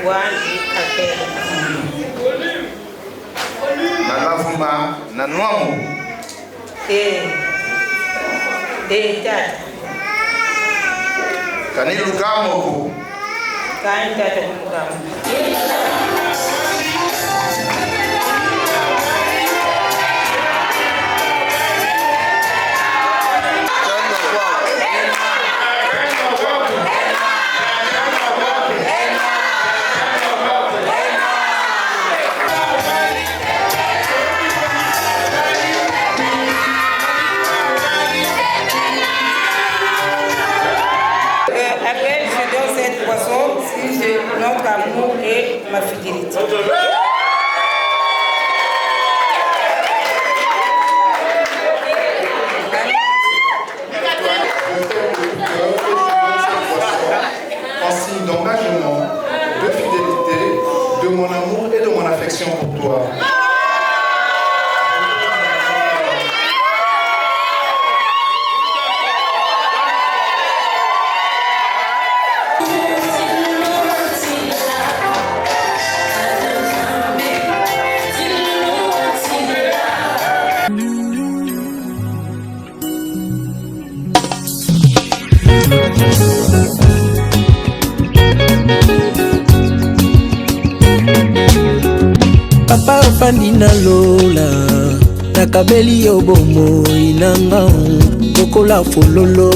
Uwani kakele. Nalafuma na nwamu. Tata. Kanilu kamoku. Kani tata kumukamu. Notre amour et ma fidélité. En signe d'engagement, de fidélité, de mon amour et de mon affection pour toi. Papa ofandi na lola nakabeli yo bomo inanga tokola fololo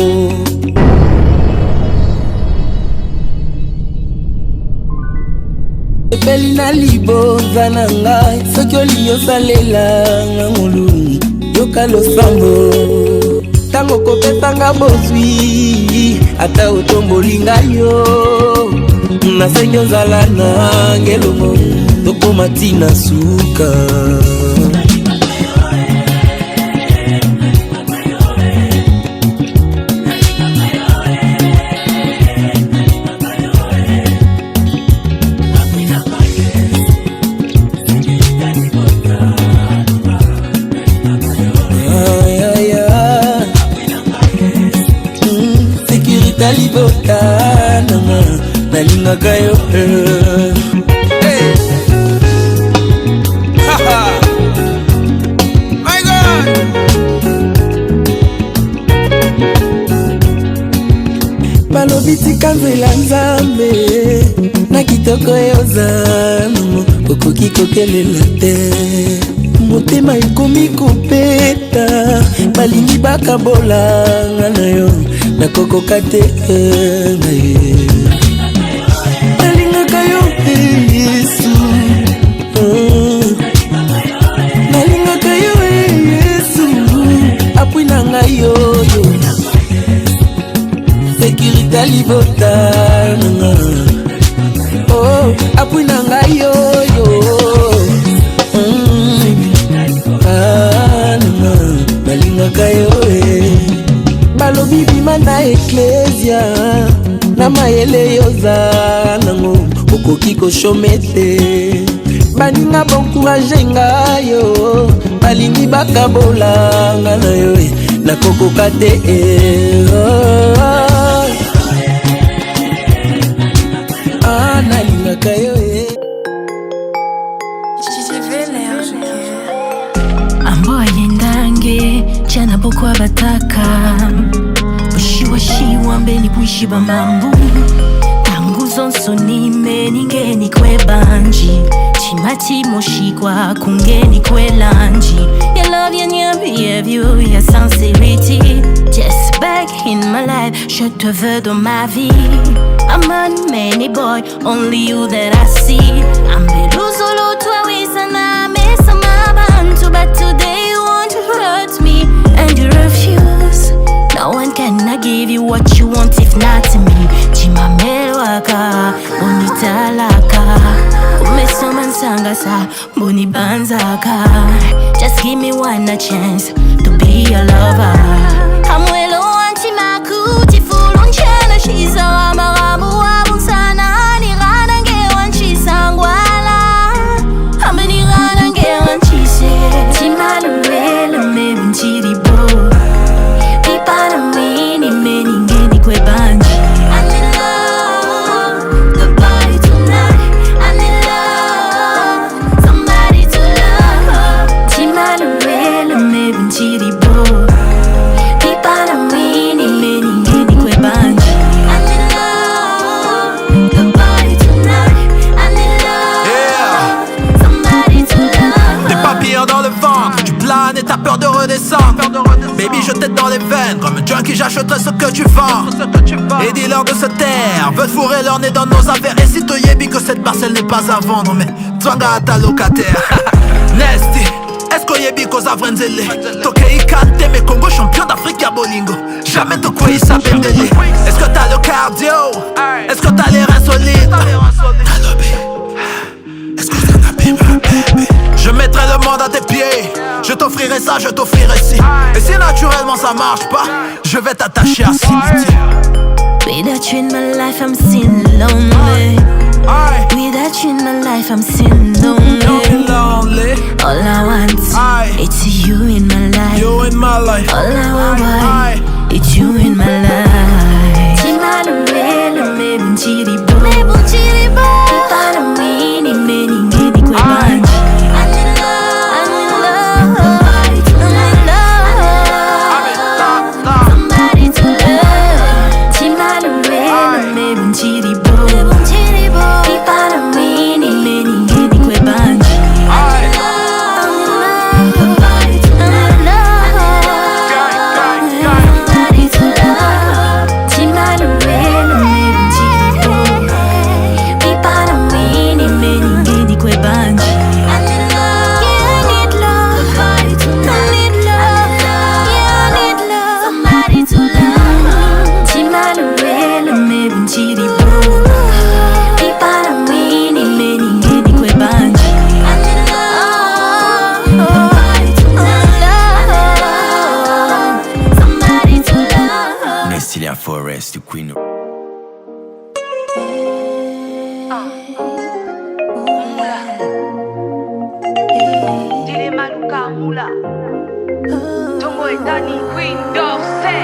epeli na libonza na ngai soki oliyo salela nga ngolu yoka losambo tango kopesanga bozwi ata otomboli ngai yo nasengi ozala na ngelongo toko matina suka Sécurité libota nalingaka yo My God! Balobi tika nzela nzambe na kitoko yozano okoki kokelela te motema ekomi kopeta balingi bakabolanga na yo nakokoka te na ye nalingaka yo Yesu nalingaka yo Yesu apui na ngai yoyo sécurité libota nanga oh apui na ngai yoyo nalingaka yo balobi bima na eklesia na mayele yoza nango okoki koshome te baninga bonkourage ngayo balingi bakabolanga na yo nakokoka te nalingaka yo ambo ayendange chana boko abataka ushiwashiwa mbeni kuishiba mambu tangu zonso nime ningeni kwe banji chimati moshikwa kungeni kwe lanji your love your behavior your sincerity just back in my life je te veux dans ma vie I'm a many boy only you that I see I'm beluzolo twawisana mesa mabantu but today you want to hurt me and you refuse. No one can give you what you want if not me. Chimamelwaka, bonitalaka, umesoma nsangasa, boni banzaka. Just give me one chance to be your lover. Amwelo wanti makuti fulunchana shisa wa marabu wa bunsana ni rana nge wanchi sangwala. Ambeni rana nge wanchi se. Chimaluele me bunchiri bo. Ipana mini meni ngeni kwe banji. I'm in love, qui j'achèterai ce que tu vends. Et dis-leur de se taire, veulent fourrer leur nez dans nos affaires. Et si te yébi que cette parcelle n'est pas à vendre, mais twanga à ta locataire. Nasty, est-ce qu'on yébi cause à Vrenzele? Toke Ikante, mais Congo champion d'Afrique à Bolingo. Jamais te quoi il s'appelle Dele. Est-ce que t'as le cardio? Est-ce que t'as les reins solides? T'as lobby. Est-ce que t'en as bien, ma baby? Je mettrai le monde à tes pieds. Je t'offrirai ça, je t'offrirai ci. Et si naturellement ça marche pas, je vais t'attacher à Cindy. Without you in my life, I'm still lonely. Without you in my life, I'm still lonely. All I want, it's you in my life. You in my life. All I want, it's you in my life. Timanuela, me bunchiribo. Me bunchiribo. Tiparamini, me ningeni kwe banji. Forest, the queen of Dile Maluka Mula Tongo Etani Queen d'Orsay.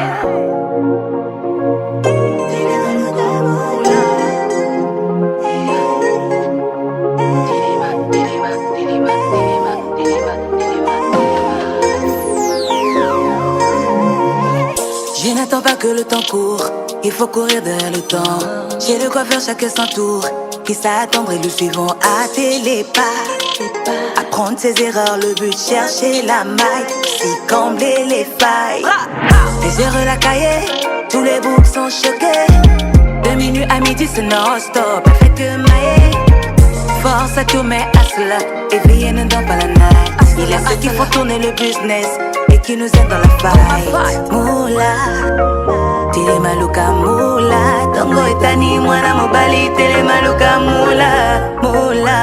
Je n'attends pas que le temps court, il faut courir derrière le temps. J'ai le coiffeur chacun son tour, qui s'attendre et le suivant à les pas. Apprendre ses erreurs, le but chercher la maille, si combler les failles. Les erreurs la cahier, tous les boucs sont choqués. De minuit à midi c'est non-stop, fait que mailler. Force à tout mais à cela, éveillé ne donne pas la night. Il y a ceux qui font tourner le business et qui nous aident dans la fight. Moula, tile maluka moula. Tongo etani mwana mobali, tile maluka moula. Moula,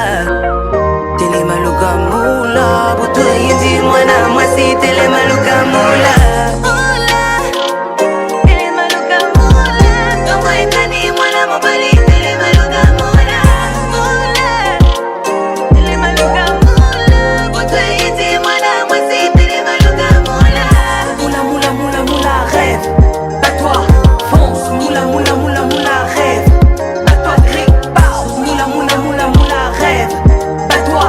tile maluka moula. Butu yindi mwana mwasi, tile maluka moula. Moula, tile maluka moula. Tongo etani mwana mobali, tile maluka moula. Moula, tile maluka moula. Butu yindi mwana mwasi, tile maluka moula. Moula, moula, moula, moula, rêve. Bats-toi, fonce. Moula, moula, moula, moula, rêve. Bats-toi, crie, bounce. Moula, moula, moula, moula, rêve. Bats-toi,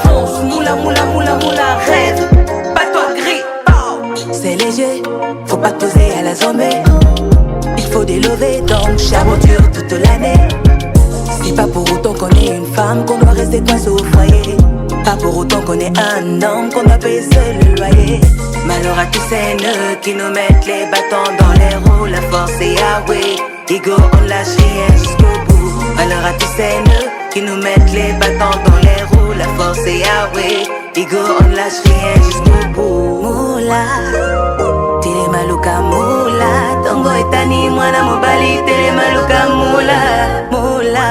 fonce. Moula, moula, moula, moula, rêve. Bats-toi, crie, bounce. C'est léger, faut pas poser à la zombie. Il faut délever, donc charbonture toute l'année. C'est pas pour autant qu'on est une femme qu'on doit rester coincé au foyer. Pas pour autant qu'on est un homme qu'on doit payer seul le loyer. Malheur à tous ces nœuds qui nous mettent les bâtons dans les roues. La force est Yahweh, Ego on lâche rien jusqu'au bout. Malheur à tous ces nœuds qui nous mettent les bâtons dans les roues. La force est Yahweh, Ego on lâche rien jusqu'au bout. Moula, tile maluka moula. Tongo etani mwana mobali, tile maluka moula. Moula,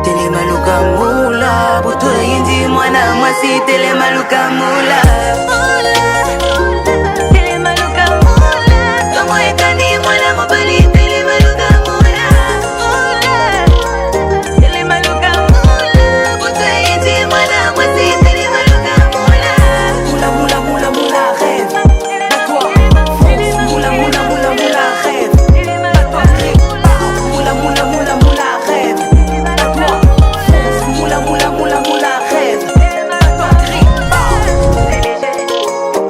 tile maluka moula. Butu yindi mwana mwasi, tile maluka moula. Moula, tile maluka moula. Tongo etani mwana mobali, tile maluka moula. Moula, tile maluka moula. Butu yindi mwana mwasi, tile maluka moula. Moula, moula, moula, moula, rêve. Bats-toi, fonce. Moula, moula, moula, moula, rêve. Bats-toi, crie, bounce. Moula, moula, moula, moula, rêve. Bats-toi, fonce. Moula, moula, moula, moula, rêve. Bats-toi, crie, bounce. C'est léger, faut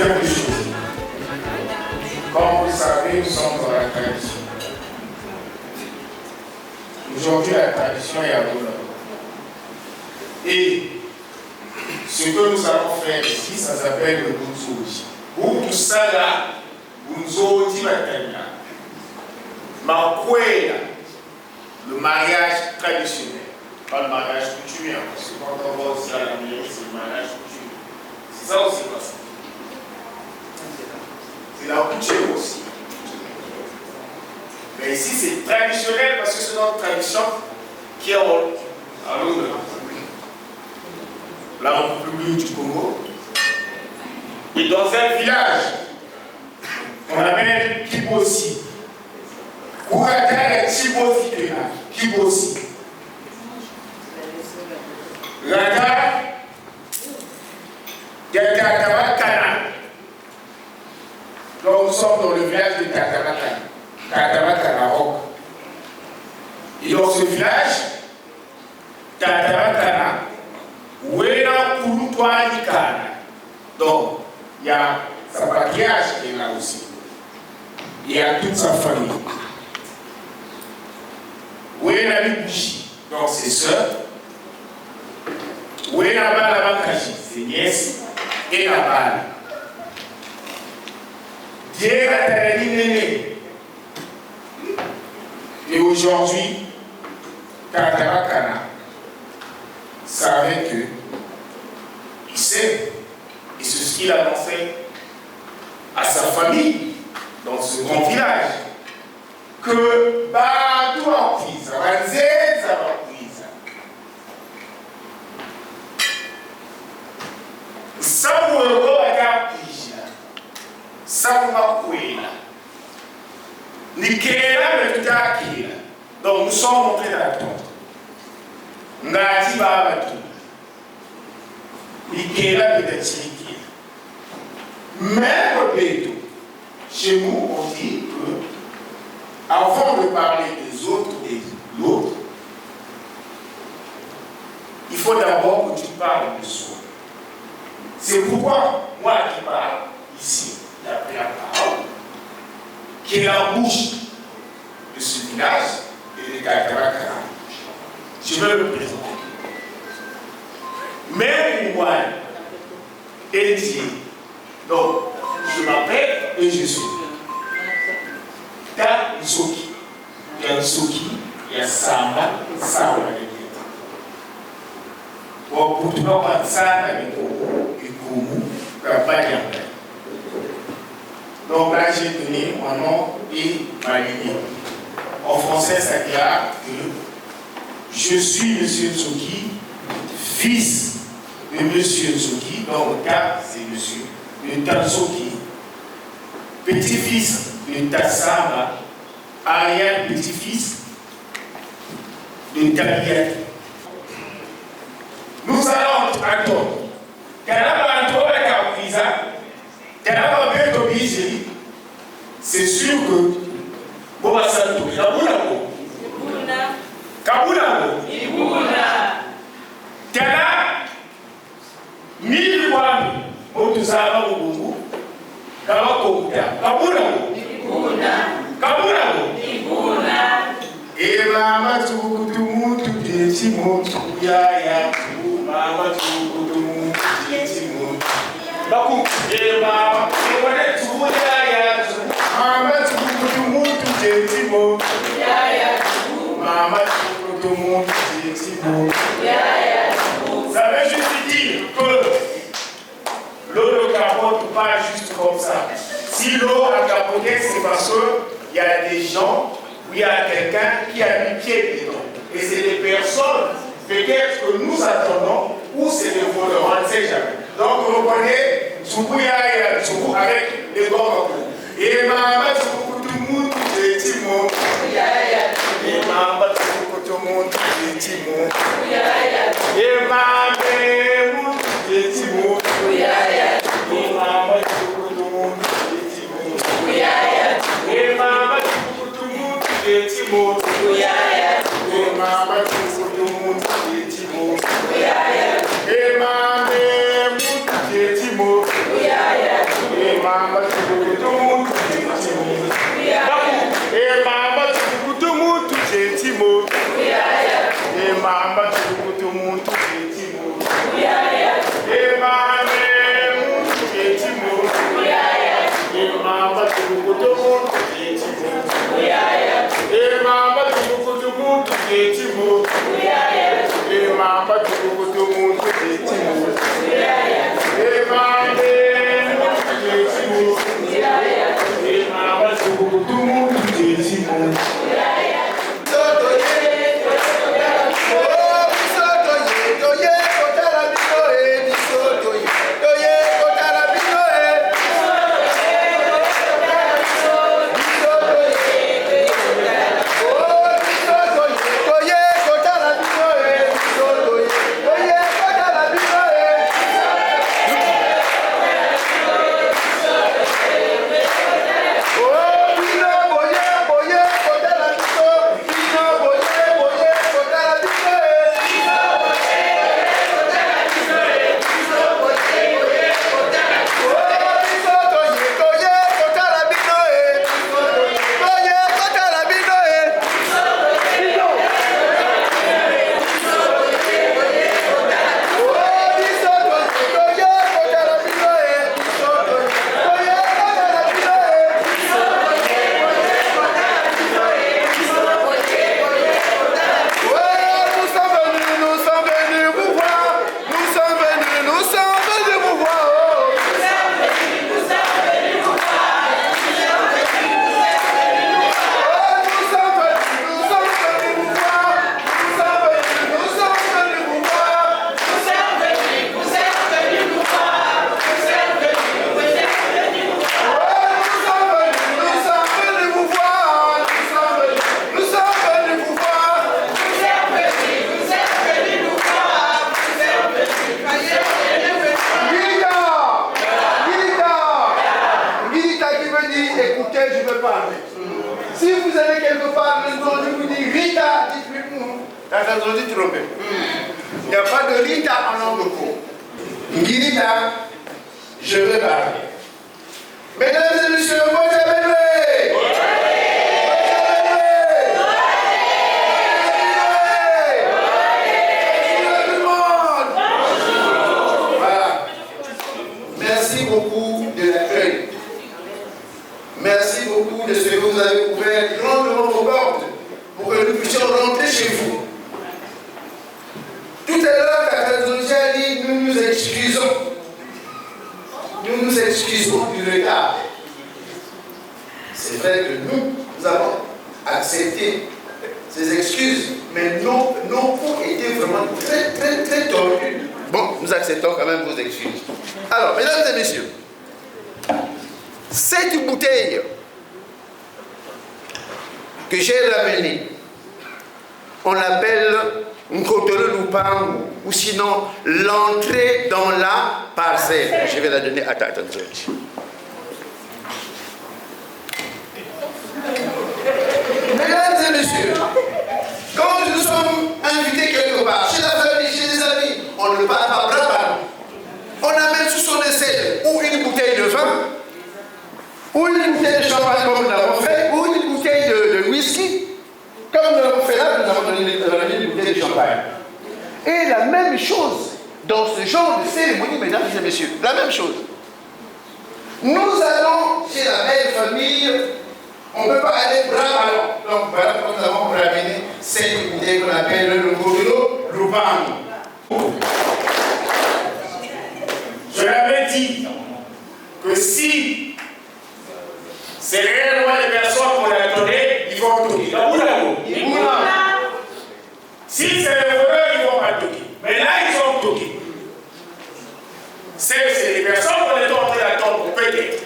quelque chose. Comme vous le savez, nous sommes dans la tradition. Aujourd'hui, la tradition est à l'honneur. Et ce que nous allons faire ici, ça s'appelle le Bunzoji. Pour tout ça là, Bunzoji Matania. Makwela, le mariage traditionnel. Pas le mariage coutumier, parce que quand on va aussi à la mairie, c'est le mariage coutumier. C'est ça aussi, parce que c'est la coutume aussi. Mais ici, c'est traditionnel parce que c'est notre tradition qui est à l'honneur. La République du Congo. Et dans un village qu'on appelle Kibosi. Kouraka Kibosi. Kibosi. Raga Yakatabakana. Donc nous sommes dans le village de Katabakana. Katabakana Rock. Et dans ce village, Katabakana, Wena Kouloutouani Kana. Donc, il y a sa patriarche qui est là aussi. Il y a toute sa famille. Wena Libouchi, donc ses sœurs. Wena Balabakashi, ses nièces. Et la balle. Dieu a Néné. Et aujourd'hui, Katabakana savait que il sait, et c'est ce qu'il a annoncé à sa famille dans ce grand village, que Badou en prise, Ranzeza en prise. Samuel Akapija, Samuel Kwela, Nikela Metakila. Donc nous sommes montés dans la tombe. Ngati Babatu. Nikela Metakila. Même au Béto, chez nous, on dit que, avant de parler des autres et de l'autre, il faut d'abord que tu parles de soi. C'est pourquoi, moi qui parle ici, d'après la parole, qui est la bouche de ce village et de Katabakana, je vais le présenter. Même moi, Dieu. Donc, je m'appelle et je suis. Ta Nsoki. Il y a Nsoki, il y a Samba, Samba. Bon, pour tout le monde, ça, et Koumou, donc là, j'ai donné mon nom et ma lignée. En français, ça déclare que je suis M. Nsoki, fils de M. Nsoki, donc le cas, c'est M. de Tansoki, petit-fils de Tassamba, arrière-petit-fils de Tabiat. Nous allons à toi. C'est sûr que Boba Santo, Kabula, Tana, mille wami, Motuzaba Ubu, Kawakokuta, Kabula, et Mama Tukutumu, Tutimo, Yaya, Mama Tukutumu, Tutimo, Baku, et Mama, Yaya, Mama Tukutumu, Tutimo, Mama Tukutumu, Tutimo, ça veut juste dire que l'eau ne capote pas juste comme ça. Si l'eau a capoté, c'est parce qu'il y a des gens où il y a quelqu'un qui a mis pied dedans. Et c'est des personnes, peut-être que nous attendons, ou c'est des voleurs, on ne sait jamais. Donc vous comprenez, Tsubouya et Tsubou avec les gommes. Et Mama Tsubou, tout le monde, c'est Timo. Et Mama Tsubou, tout le monde, c'est Timo. Et Mama c'est Timo. Et Mama Tsubou, tout le monde, c'est Timo. Et Mama Tsubou, tout le monde, c'est Timo. Et Mama Tsubou, tout le monde, c'est Timo. Et Mama c'est Timo. muntu etimoto. Emame muntu etimoto. Emama tukukutu muntu etimoto. Emama tukukutu muntu etimoto. Emama tukukutu muntu etimoto. Emame muntu etimoto. Emama tukukutu muntu etimoto. Si vous allez quelque part, je vous dis Rita, dites-moi. T'as entendu tromper. Il n'y a pas de Rita en langue courte. Rita, je vais parler. Mesdames et messieurs, vous avez levé. Voilà. Merci beaucoup de l'accueil. Merci beaucoup de ce que vous avez ouvert grandement vos portes pour que nous puissions rentrer chez vous. Tout à l'heure, Tata Zonzi a dit, nous nous excusons. Nous nous excusons du retard. C'est vrai que nous avons accepté ces excuses, mais nos mots étaient vraiment très tordus. Bon, nous acceptons quand même vos excuses. Alors, mesdames et messieurs, cette bouteille que j'ai ramenée, on l'appelle Nkotolo Lupangu, ou sinon l'entrée dans la parcelle. Je vais la donner à Tata Zonzi. Mesdames et messieurs, quand nous sommes invités quelque part, chez la famille, chez des amis, on ne parle pas bras. On amène sous son aisselle ou une bouteille de vin, ou une bouteille de champagne comme nous l'avons fait, ou une bouteille de whisky, comme nous l'avons fait là, nous avons donné une bouteille de champagne. Et la même chose dans ce genre de cérémonie, mesdames et messieurs, la même chose. Nous allons chez la belle famille, on ne peut pas aller bras ballon. Donc voilà pourquoi nous avons ramené cette bouteille qu'on appelle le Nkotolo Lupangu. Je l'avais dit que si c'est réellement les personnes qu'on a données, ils vont toquer. Si c'est les voleurs, ils ne vont pas toquer. Mais là, ils ont toqué. C'est les personnes qu'on est en train d'attendre, peut-être.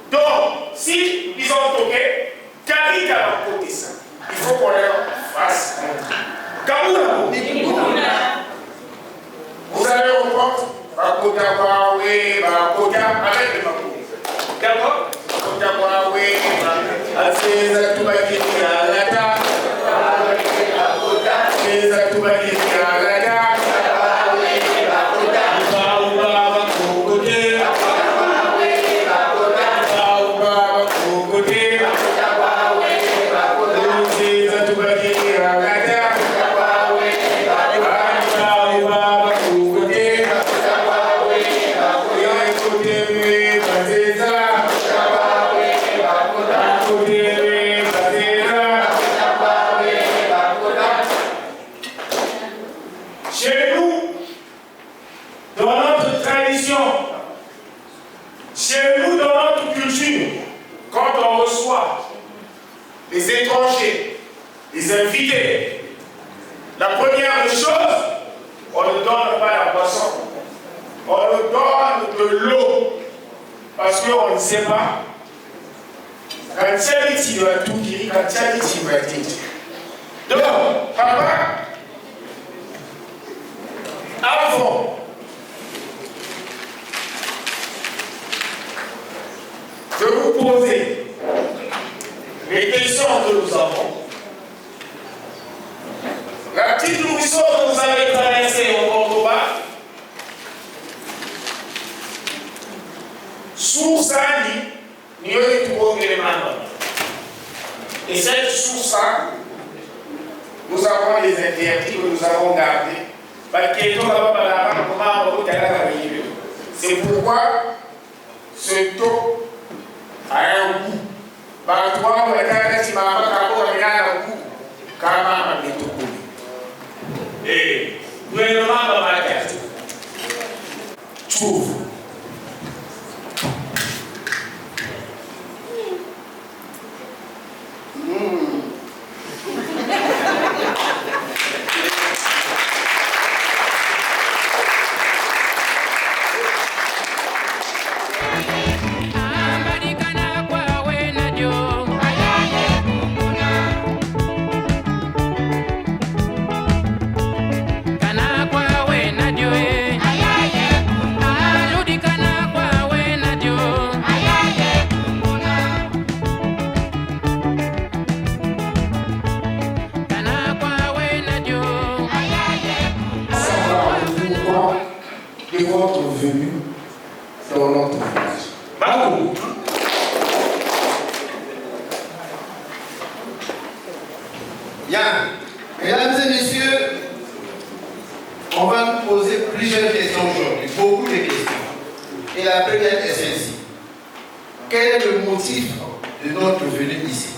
Donc, si ils ont toqué, Karika va côté ça. Il faut qu'on leur fasse. Vous allez au compte, Bakota Wawe, Bakota, avec les Bakota. D'accord? Bakota Wawe, Bakota, Tubaki, Alata, Bakota, Tubaki, Alata, Bakota, Chez nous, dans notre tradition, chez nous, dans notre culture, quand on reçoit les étrangers, les invités, la première des choses, on ne donne pas la boisson, on ne donne de l'eau, parce qu'on ne sait pas. Quand charity va tout dire, quand charity va dire. Donc, papa, avant de vous poser les questions que nous avons, la petite nourrisson que vous avez traversée au Cordoba, source à dit, nous avons trouvé les membres. Et cette source-là, nous avons des interdits que nous avons gardés. C'est pourquoi ce taux a un goût. Par toi, on est un goût. Et le gouvernement va marquer. Trouve. De votre venue dans notre village. Bien, mesdames et messieurs, on va nous poser plusieurs questions aujourd'hui, beaucoup de questions. Et la première est celle-ci. Quel est le motif de notre venue ici?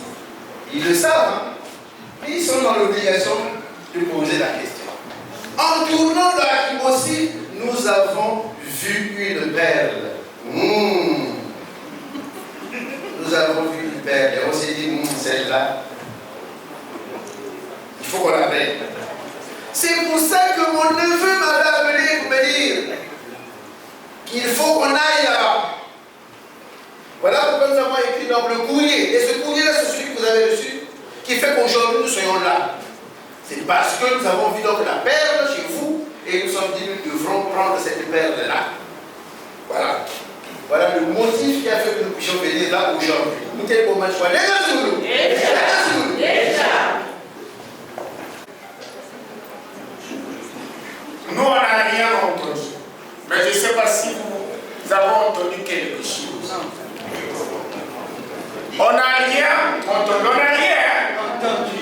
Ils le savent, hein? Mais ils sont dans l'obligation de poser la question. En tournant dans la Kibossi, nous avons vu une perle. Nous avons vu une perle. Et on s'est dit, celle-là, il faut qu'on la paye. C'est pour ça que mon neveu m'avait appelé pour me dire qu'il faut qu'on aille là-bas. Voilà pourquoi nous avons écrit dans le courrier. Et ce courrier-là, c'est celui que vous avez reçu, qui fait qu'aujourd'hui nous soyons là. C'est parce que nous avons vu donc la perle chez vous et nous sommes dit nous devrons prendre cette perle-là. Voilà. Voilà le motif qui a fait que nous puissions venir là aujourd'hui. Nous sommes pour choix. Nous, on n'a rien entendu. Mais je ne sais pas si vous avez entendu quelque chose. On n'a rien entendu. On n'a rien entendu.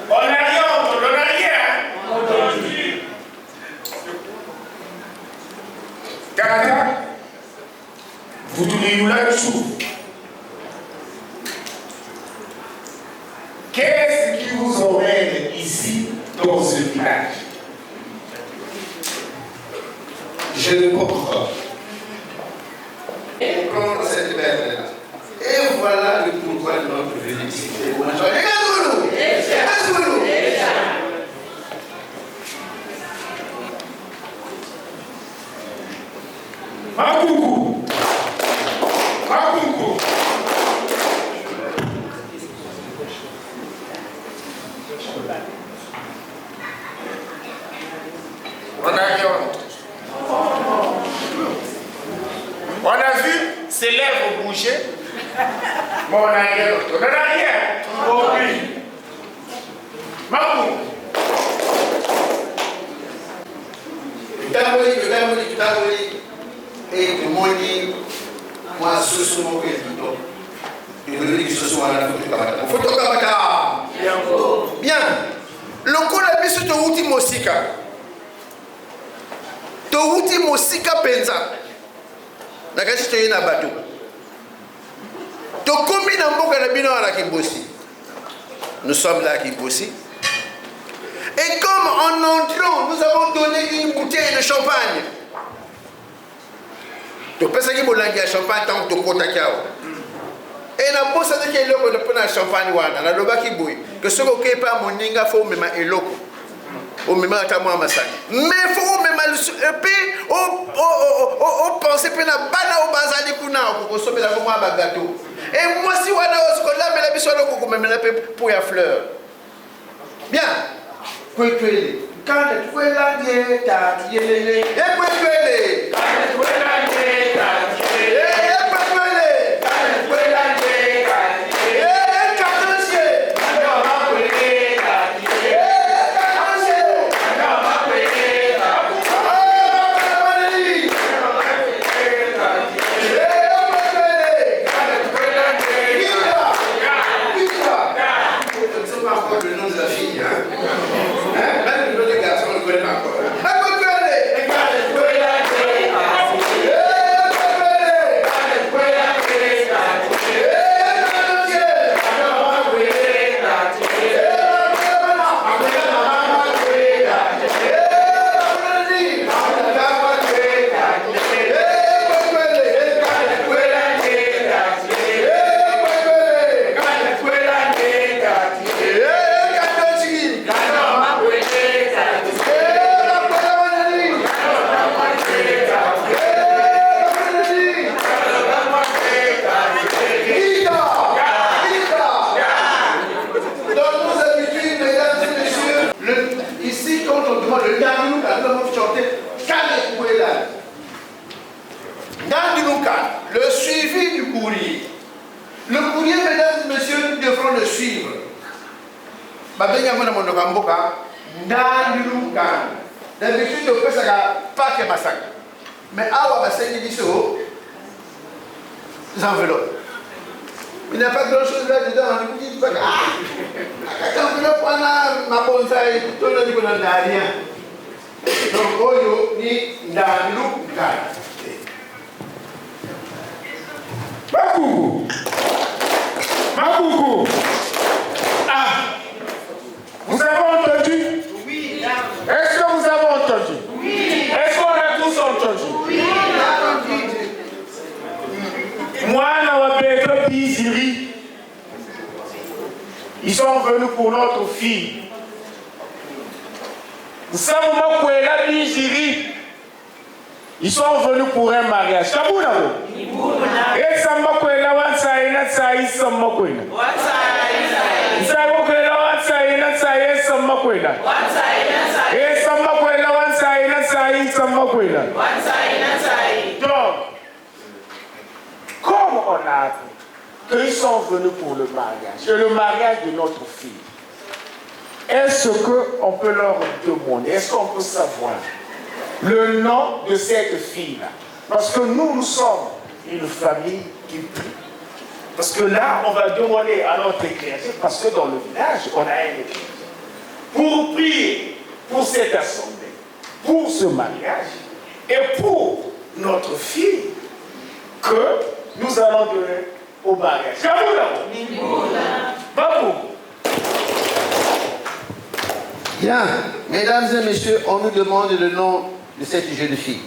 On n'a rien entendu. On n'a rien entendu. Car vous donnez-nous là-dessous. Qu'est-ce qui vous emmène ici dans ce village? Je ne comprends pas. On prend cette perle-là. Et voilà le pourquoi de notre venue ici. Regardez-nous! Regardez-nous! Makungu! Makungu! On a rien entendu. On a vu ses lèvres bouger, mais on n'a rien entendu. On n'a rien compris. Makungu! Et du moni, moi, ce sont mon père du dos. Et de lui qui se sont à la photo Kabaka. Bien. Le coup de biso to uti mosika. To uti mosika penza. Na kasi to yena bato. To komi na mboka na bino à la Kibossi. Nous sommes là à Kibossi. Et comme en entrant, nous avons donné une bouteille de champagne. Tu peux savoir que tu champagne tant que tu comptes à Kiao. Et na bossa de quel loco de prendre champagne wana na loba ki boy que ce que pas moninga faut même eloko o même ata moi masani mais faut même et puis o penser pe na bana o bazali kuna ko somela ko moi ba gâteau et moi si wana o ko la mela biso loko ko même la pour ya fleur bien kwetwele quand tu es là die ta yelele e kwetwele quand tu es là die ta yelele Le suivi du courrier. Le courrier, mesdames et messieurs, nous devrons le suivre. D'habitude, on peut pas que massacre. Mais awa bassengi biso les enveloppes. Il n'y a pas grand chose là dedans. On dit pas enveloppe on a ma bonsaï, tout le monde n'a rien. Donc oyo ni ndalu kana. Makougou. Makougou. Ah. Vous avez entendu? Oui. Est-ce que vous avez entendu? Oui. Est-ce qu'on a tous entendu? Oui. Moi, Nawabéto Biziri, ils sont venus pour notre fille. Nous savons que la Biziri, ils sont venus pour un mariage. Et ça m'a fait la one side, ça y est, ça m'a fait. Ça m'a fait la one side, ça y est, ça m'a fait. Et ça m'a fait la one side, ça y est, ça m'a fait. Donc, comme on a appris qu'ils sont venus pour le mariage, et le mariage de notre fille, est-ce qu'on peut leur demander, est-ce qu'on peut savoir le nom de cette fille-là? Parce que nous sommes une famille qui prie. Parce que là, on va demander à notre clergé, parce que dans le village, on a un église, pour prier pour cette assemblée, pour ce mariage, et pour notre fille, que nous allons donner au mariage. Babou. Bien, mesdames et messieurs, on nous demande le nom de cette jeune fille.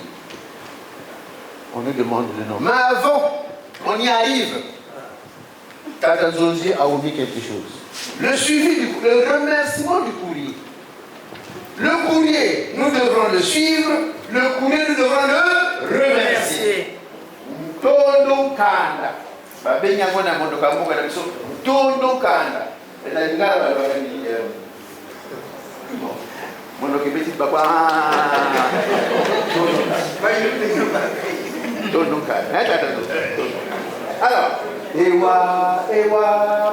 On nous demande le nom. Mais avant, on y arrive. Tata Zonzi a oublié quelque chose. Le suivi, le remerciement du courrier. Le courrier, nous devrons le suivre. Le courrier, nous devrons le remercier. Tondo Kanda. Babenya mwana mondo kamuka na biso. Tondo Kanda. Na lingala balwa ni mondo kibeti baba. Tondo Kanda. Alors, Ewa,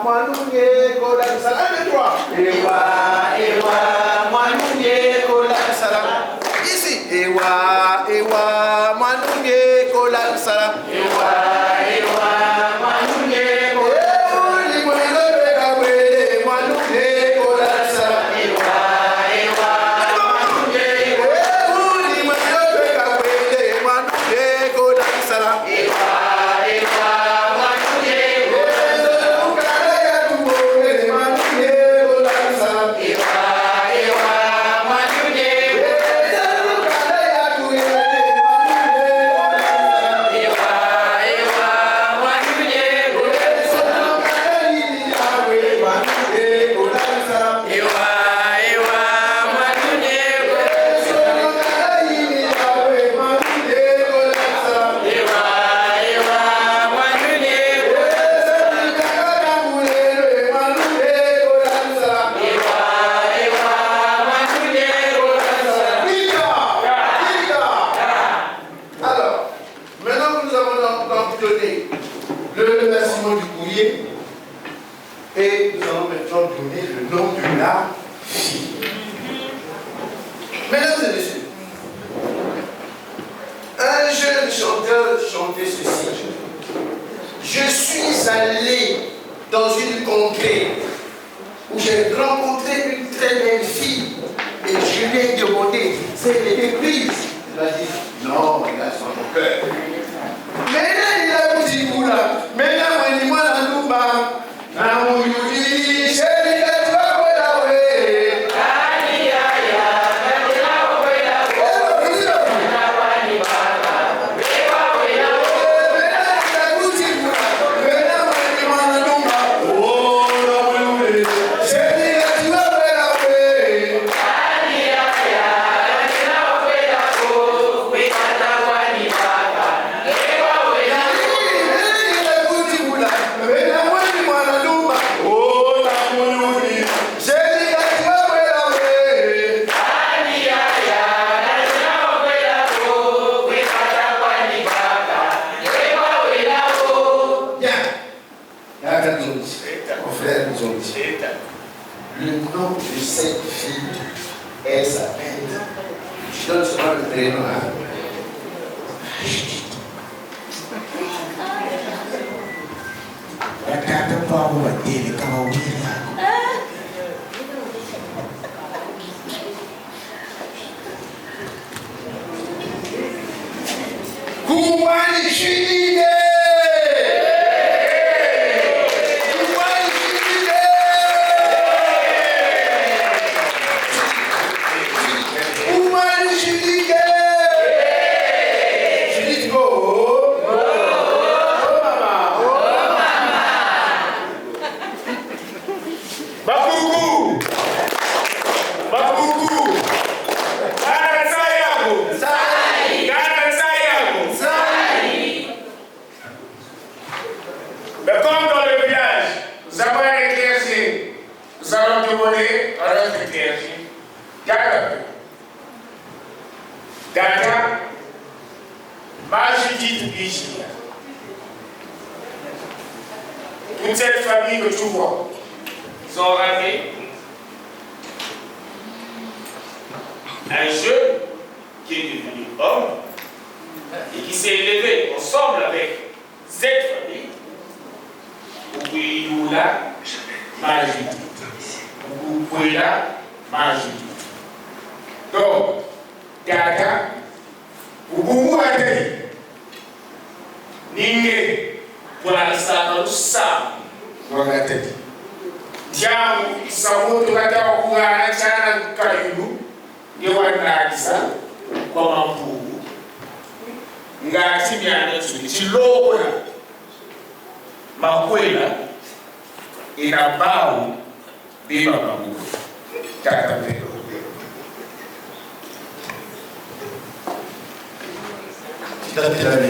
Mwanunye, Kola, Salam, et toi. Ewa, Mwanunye, Kola, Salam. Ici, Ewa, Mwanunye, Kola, Salam. Ewa, Mwanunye, Kola, Salam. Mesdames et messieurs, un jeune chanteur chantait ceci. Je suis allé dans une contrée où j'ai rencontré une très belle fille et je lui ai demandé si elle était prise. Elle m'a dit non, il a son cœur. Mais là, il a dit là, mais là, moi, la Lumba, na muyudi, chérie, tu vas voir la way. Le nom de cette fille, elle s'appelle, je donne seulement le prénom, Toute cette famille que tu vois, ils ont raté un jeune qui est devenu homme et qui s'est élevé ensemble avec cette famille. Ouïoula, magie. Ouïoula, magie. Donc, Gaga, Ouououate, Ningue, pour la salle, ça, dans la tête. Tiens, ça vaut tout à l'heure pour la tienne, Kayoulou, et on a dit ça, comment pour vous. Ngati bien, tu l'eau, ma couille, et la barre, et ma barre, Katapé. Très bien.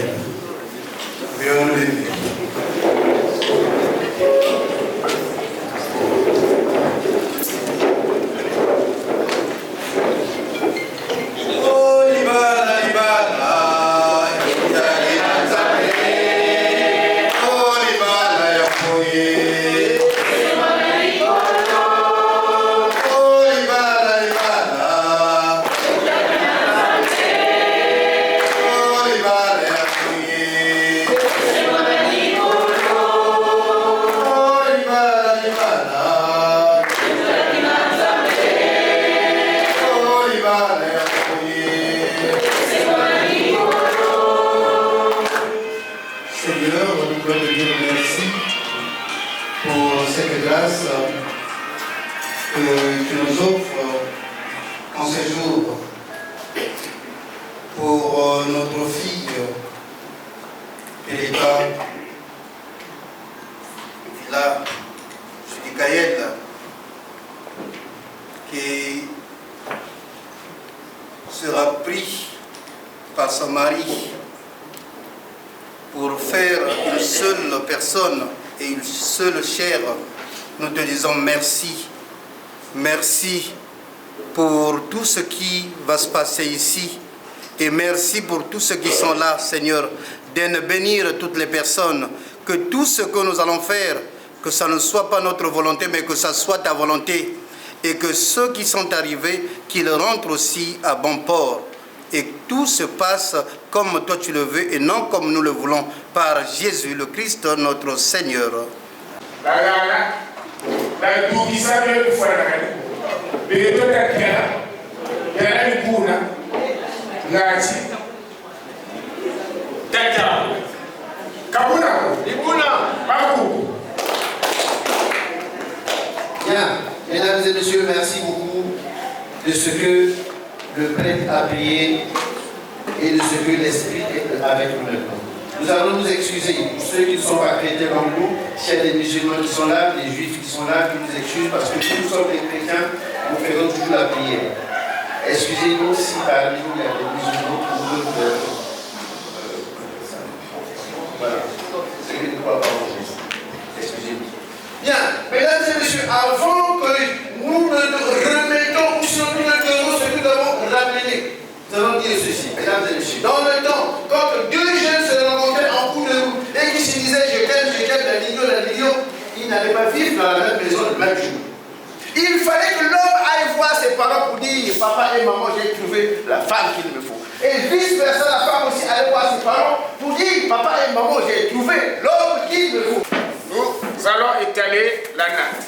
Tu nous offres en ce jour pour notre fille Elika, là, je dis Kayed, qui sera pris par son mari pour faire une seule personne et une seule chair. Nous te disons merci. Merci pour tout ce qui va se passer ici. Et merci pour tous ceux qui sont là, Seigneur, de bénir toutes les personnes. Que tout ce que nous allons faire, que ça ne soit pas notre volonté, mais que ça soit ta volonté. et que ceux qui sont arrivés, qu'ils rentrent aussi à bon port. Et que tout se passe comme toi tu le veux et non comme nous le voulons, par Jésus le Christ, notre Seigneur. Bien, mesdames et messieurs, merci beaucoup de ce que le prêtre a prié et de ce que l'Esprit est avec nous maintenant. Nous allons nous excuser pour ceux qui ne sont pas chrétiens comme nous, s'il y a des musulmans qui sont là, des juifs qui sont là, qui nous excusent parce que nous sommes des chrétiens, nous faisons toujours la prière. Excusez-nous si parmi nous il y a des musulmans qui nous veulent. Voilà. C'est que nous ne croyons pas en Jésus. Excusez-nous. Bien, mesdames et messieurs, avant que nous ne remettons ou si nous ne donnons ce que nous avons ramené, nous allons dire ceci, mesdames et messieurs. Dans le temps, quand deux jeunes se rencontraient en cours de route et qui se disaient je t'aime, la million, ils n'allaient pas vivre dans la même maison le même jour. Il fallait que l'homme aille voir ses parents pour dire papa et maman, j'ai trouvé la femme qu'il me faut. Et vice versa, la femme aussi allait voir ses parents pour dire papa et maman, j'ai trouvé l'homme qu'il me faut. Nous allons étaler la natte.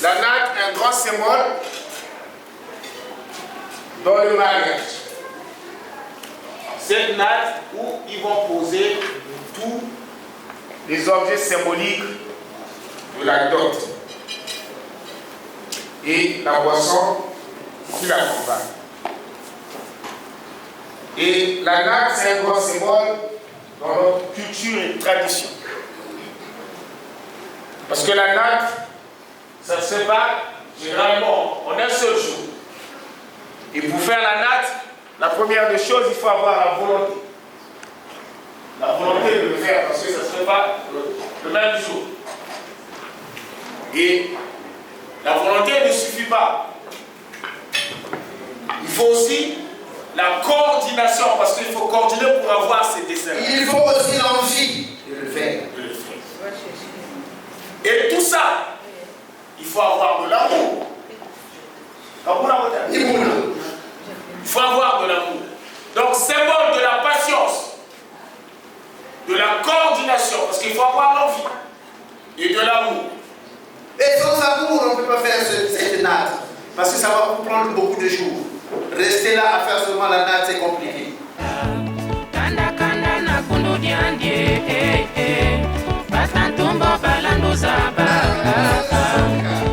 La natte est un grand symbole dans le mariage. Cette natte où ils vont poser tous les objets symboliques de la dot et la boisson qui l'accompagne. Et la natte, c'est un grand symbole dans notre culture et tradition. Parce que la natte, ça se fait pas généralement en un seul jour. Et pour faire la natte, la première des choses, il faut avoir la volonté. La volonté de le faire, parce que ça ne se fait pas le même jour. Et la volonté ne suffit pas. Il faut aussi la coordination, parce qu'il faut coordonner pour avoir ces desserts. Il faut aussi l'envie de le faire. Et tout ça, il faut avoir de l'amour. Il faut avoir de l'amour. Donc, symbole de la patience, de la coordination, parce qu'il faut avoir l'envie, et de l'amour. Et sans amour, on ne peut pas faire cette natte, parce que ça va vous prendre beaucoup de jours. Rester là à faire seulement la natte, c'est compliqué.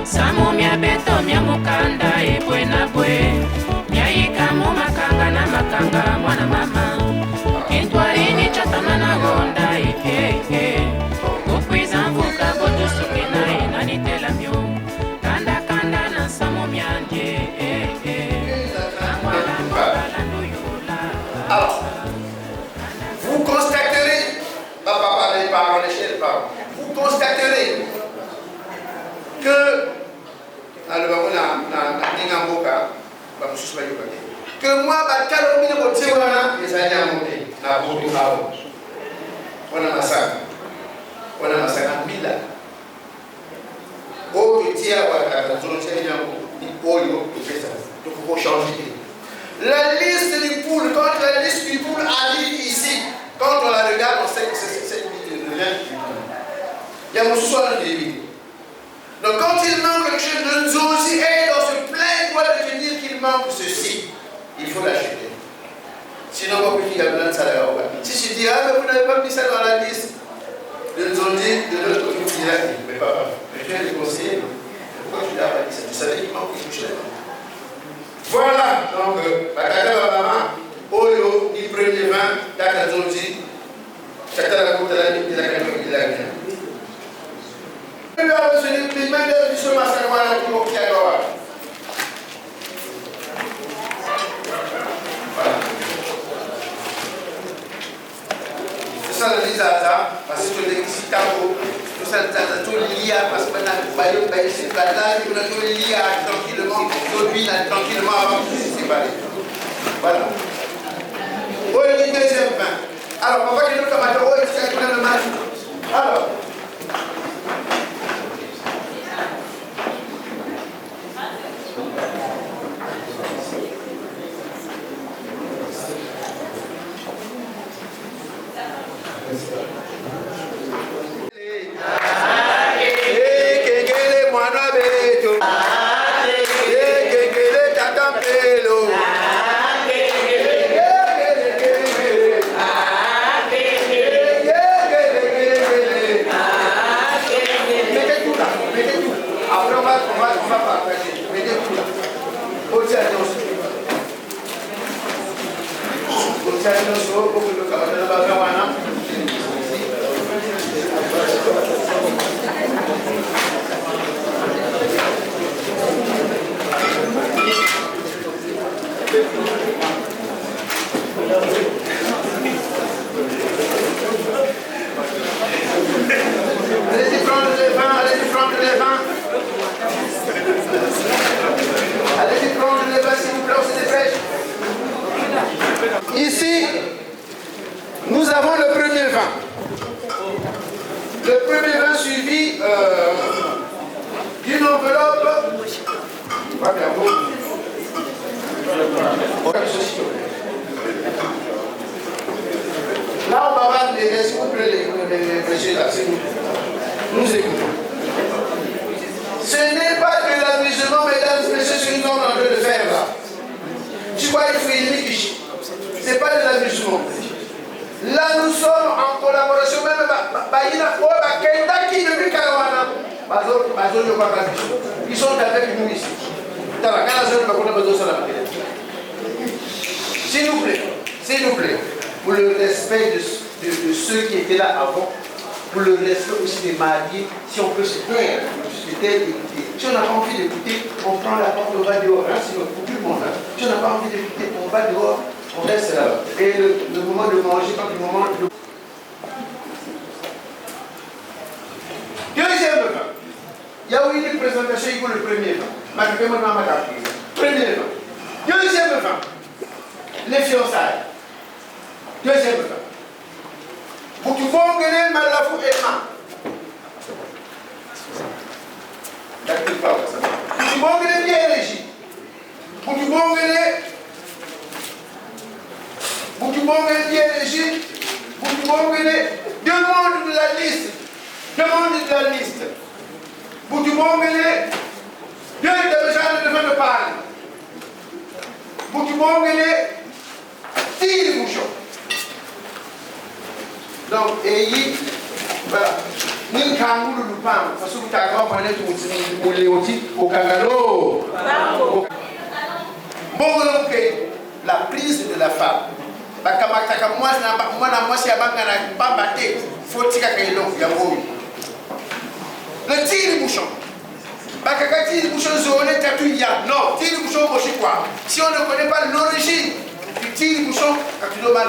Samu mia beto mia mukanda ebwe na bwe Nyaika mu makanga na makanga mwana mama Kintwarini chatana na gonda Kukwiza mvuka boto suke na inanitela myo Kanda kanda na samu mianje Alors, vous constaterez, papa les parents, les chers parents, vous constaterez que moi, les années à monter, on a massacre en mille. Oh, tu tiens à la zone, il faut changer. La liste du poule, quand la liste du poule arrive ici, quand on la regarde, on sait que c'est cette liste de rien. Il y a mon soir de vie. Donc quand il manque quelque chose de Nzozi et dans ce plein doit de dire qu'il manque ceci, il faut l'acheter. Sinon, on peut dire qu'il y a besoin de ça là. Si je dis, ah, mais vous n'avez pas mis ça dans la liste de Nzozi, de l'autre côté, vous direz, mais papa, je viens de conseiller. Pourquoi tu l'as pas dit ça? Tu savais qu'il manque quelque chose. Voilà, donc, Bakata Babama, Oyo, ni premier vin, Daka Nzozi, Chata la Kota la Ligue de la Caméra de la Guinée. C'est ça le Lizaza, parce que les Citabo, tout ça, tout lié, parce que maintenant, c'est pas là, on a tout lié tranquillement, tranquillement avant de se séparer. Voilà. Oh, le deuxième pain. Alors, on va que nous camarades, oh, c'est un le match. Alors. Allez-y prendre les vins, allez-y prendre les vins. Allez-y prendre les vins, s'il vous plaît, on se dépêche. Ici, nous avons le premier vin. Le premier vin suivi d'une enveloppe. Pas bien beau. Là, on va voir s'il vous plaît, les messieurs là, s'il vous plaît. Nous écoutons. Ce n'est pas de l'amusement, mesdames et messieurs, ce que nous sommes en train de faire là. Tu vois, il faut aimer Kishi. Ce n'est pas de l'amusement. Là, nous sommes en collaboration même avec ils sont avec nous ici. S'il vous plaît, pour le respect de ceux qui étaient là avant, pour le respect aussi des mariés, si on peut se taire, d'écouter. Si on n'a pas envie d'écouter, on prend la porte, on va dehors, hein, sinon pour tout le monde. Hein. Si on n'a pas envie d'écouter, on va dehors, on reste là. Et le moment de manger, quand le moment de... Deuxième vin. Il y a eu une présentation, il faut le premier vin. Premier vin. Deuxième vin. Les fiançailles. Deuxième vin. Pour que vous gagnez Malafou et Ma. Pour que vous gagnez bien régi. Pour que vous gagnez bien régi. Pour que vous gagnez demande de la liste. Demande de la liste. Pour que vous gagnez deux de gens de parler. Pour que vous gagnez 10 bouchons. Donc, et voilà. Nous avons le pain, parce que nous avons au Kangalo. Bon, la prise de la femme. Le tir bouchon. Non, tir bouchon, quoi. Si on ne connaît pas l'origine du tir bouchon, quand tu dois mal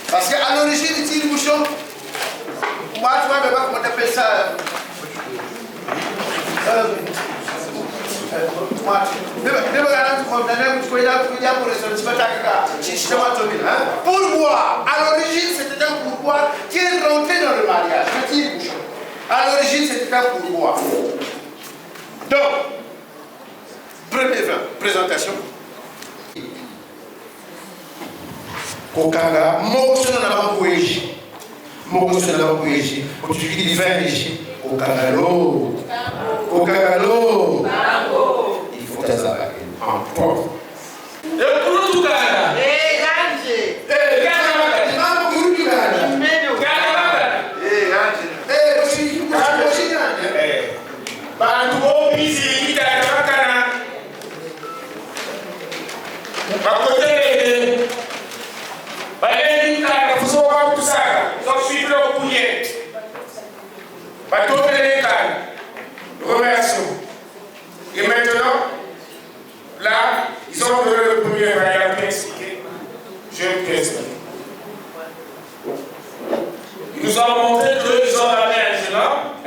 parce qu'à l'origine du tir bouchon, moi, tu vois, comment tu appelles ça? Pourboire. À l'origine, c'était un pourboire qui est rentré dans le mariage. Le tir bouchon. À l'origine, c'était un pourboire. Donc, premier vin, présentation. Kokanga, motion na bambueji. Motion na bambueji. Tu dis divin ici. Kokangalo. Kokangalo. Il faut que ça en propre. Et pour tout cas. Eh, Ganje. Eh, Ganje. Maman, pour tout cas. Eh, Ganje. Eh, aussi, aussi Ganje. Eh. Bantu busy kita makana. Bakote. Bale kita fuso wa kusaka. So suivre au coulier. Bateau de l'école. Remercions. Et maintenant, là, ils ont donné le premier variable expliqué. Je vais expliquer. Ils nous ont montré qu'ils ont amené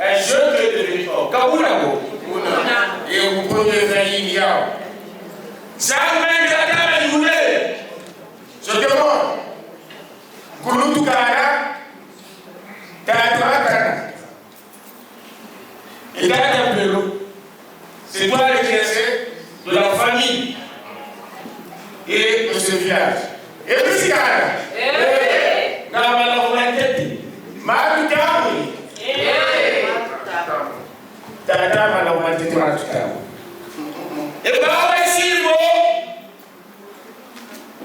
un jeune qui est devenu homme. Kabulabo. Et au premier veille, ça m'a dit je demande. Kouloutou Kara, Kara Kara. Et Kara Pelo, c'est toi le créateur de la famille et de ce village. Et puis c'est Kara. Kara la volonté. Maroutaoui. Tata la volonté Maroutaoui. Et bien ici,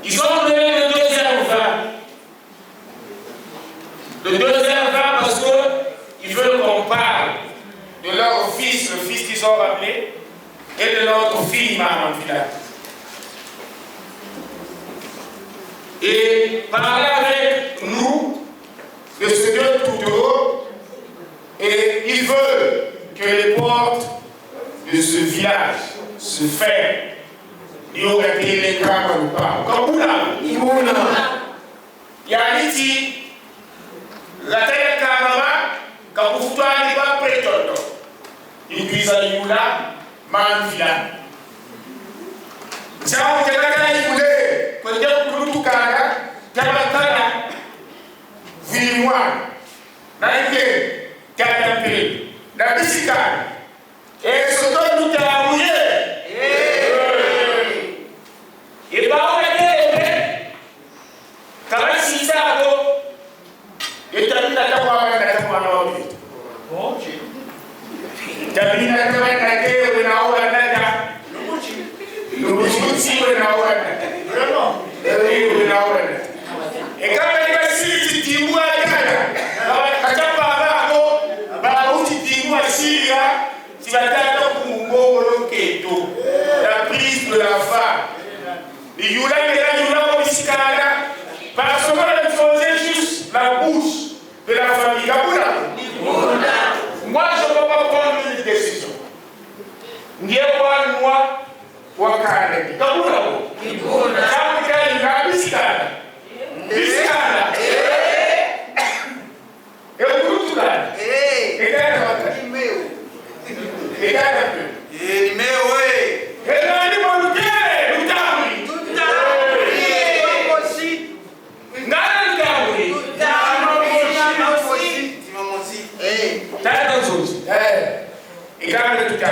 ils ont donné le deuxième vin. Le deuxième vin parce qu'ils veulent qu'on parle de leur fils, le fils qu'ils ont rappelé, et de notre fille, Maman Fila. et parler avec nous de ce Dieu tout haut. Et il veut que les portes de ce village se ferment. Il aurait été les cas comme pas. Comme Yaniti, la terre Kanama, quand vous n'avez pas prétendre. Il dit à Yula, Manvila. Ça, vous avez dit, quand vous avez tout Kara, Tabakara, Vimois, Naïke, Katampé, la Bissika, et ce que nous avons mouillé. Et pas où est-ce quand si ça et t'as mis la caméra dans la caméra. Bon Dieu. T'as mis la caméra dans la caméra. Le si on a vraiment. Et quand on va si tu dis moi quand tu parles bah où tu dis moi si tu vas t'attendre pour mon beau keto. La prise de la femme. Et Yula parce qu'on faisait juste la bouche de la famille Kabula. Moi, je ne peux pas prendre une décision. N'y a pas moi ou à Kane. Kabula. Kabula, Biskana. Biskana. Et au bout de là. Et là, et là, et et quand on est tout à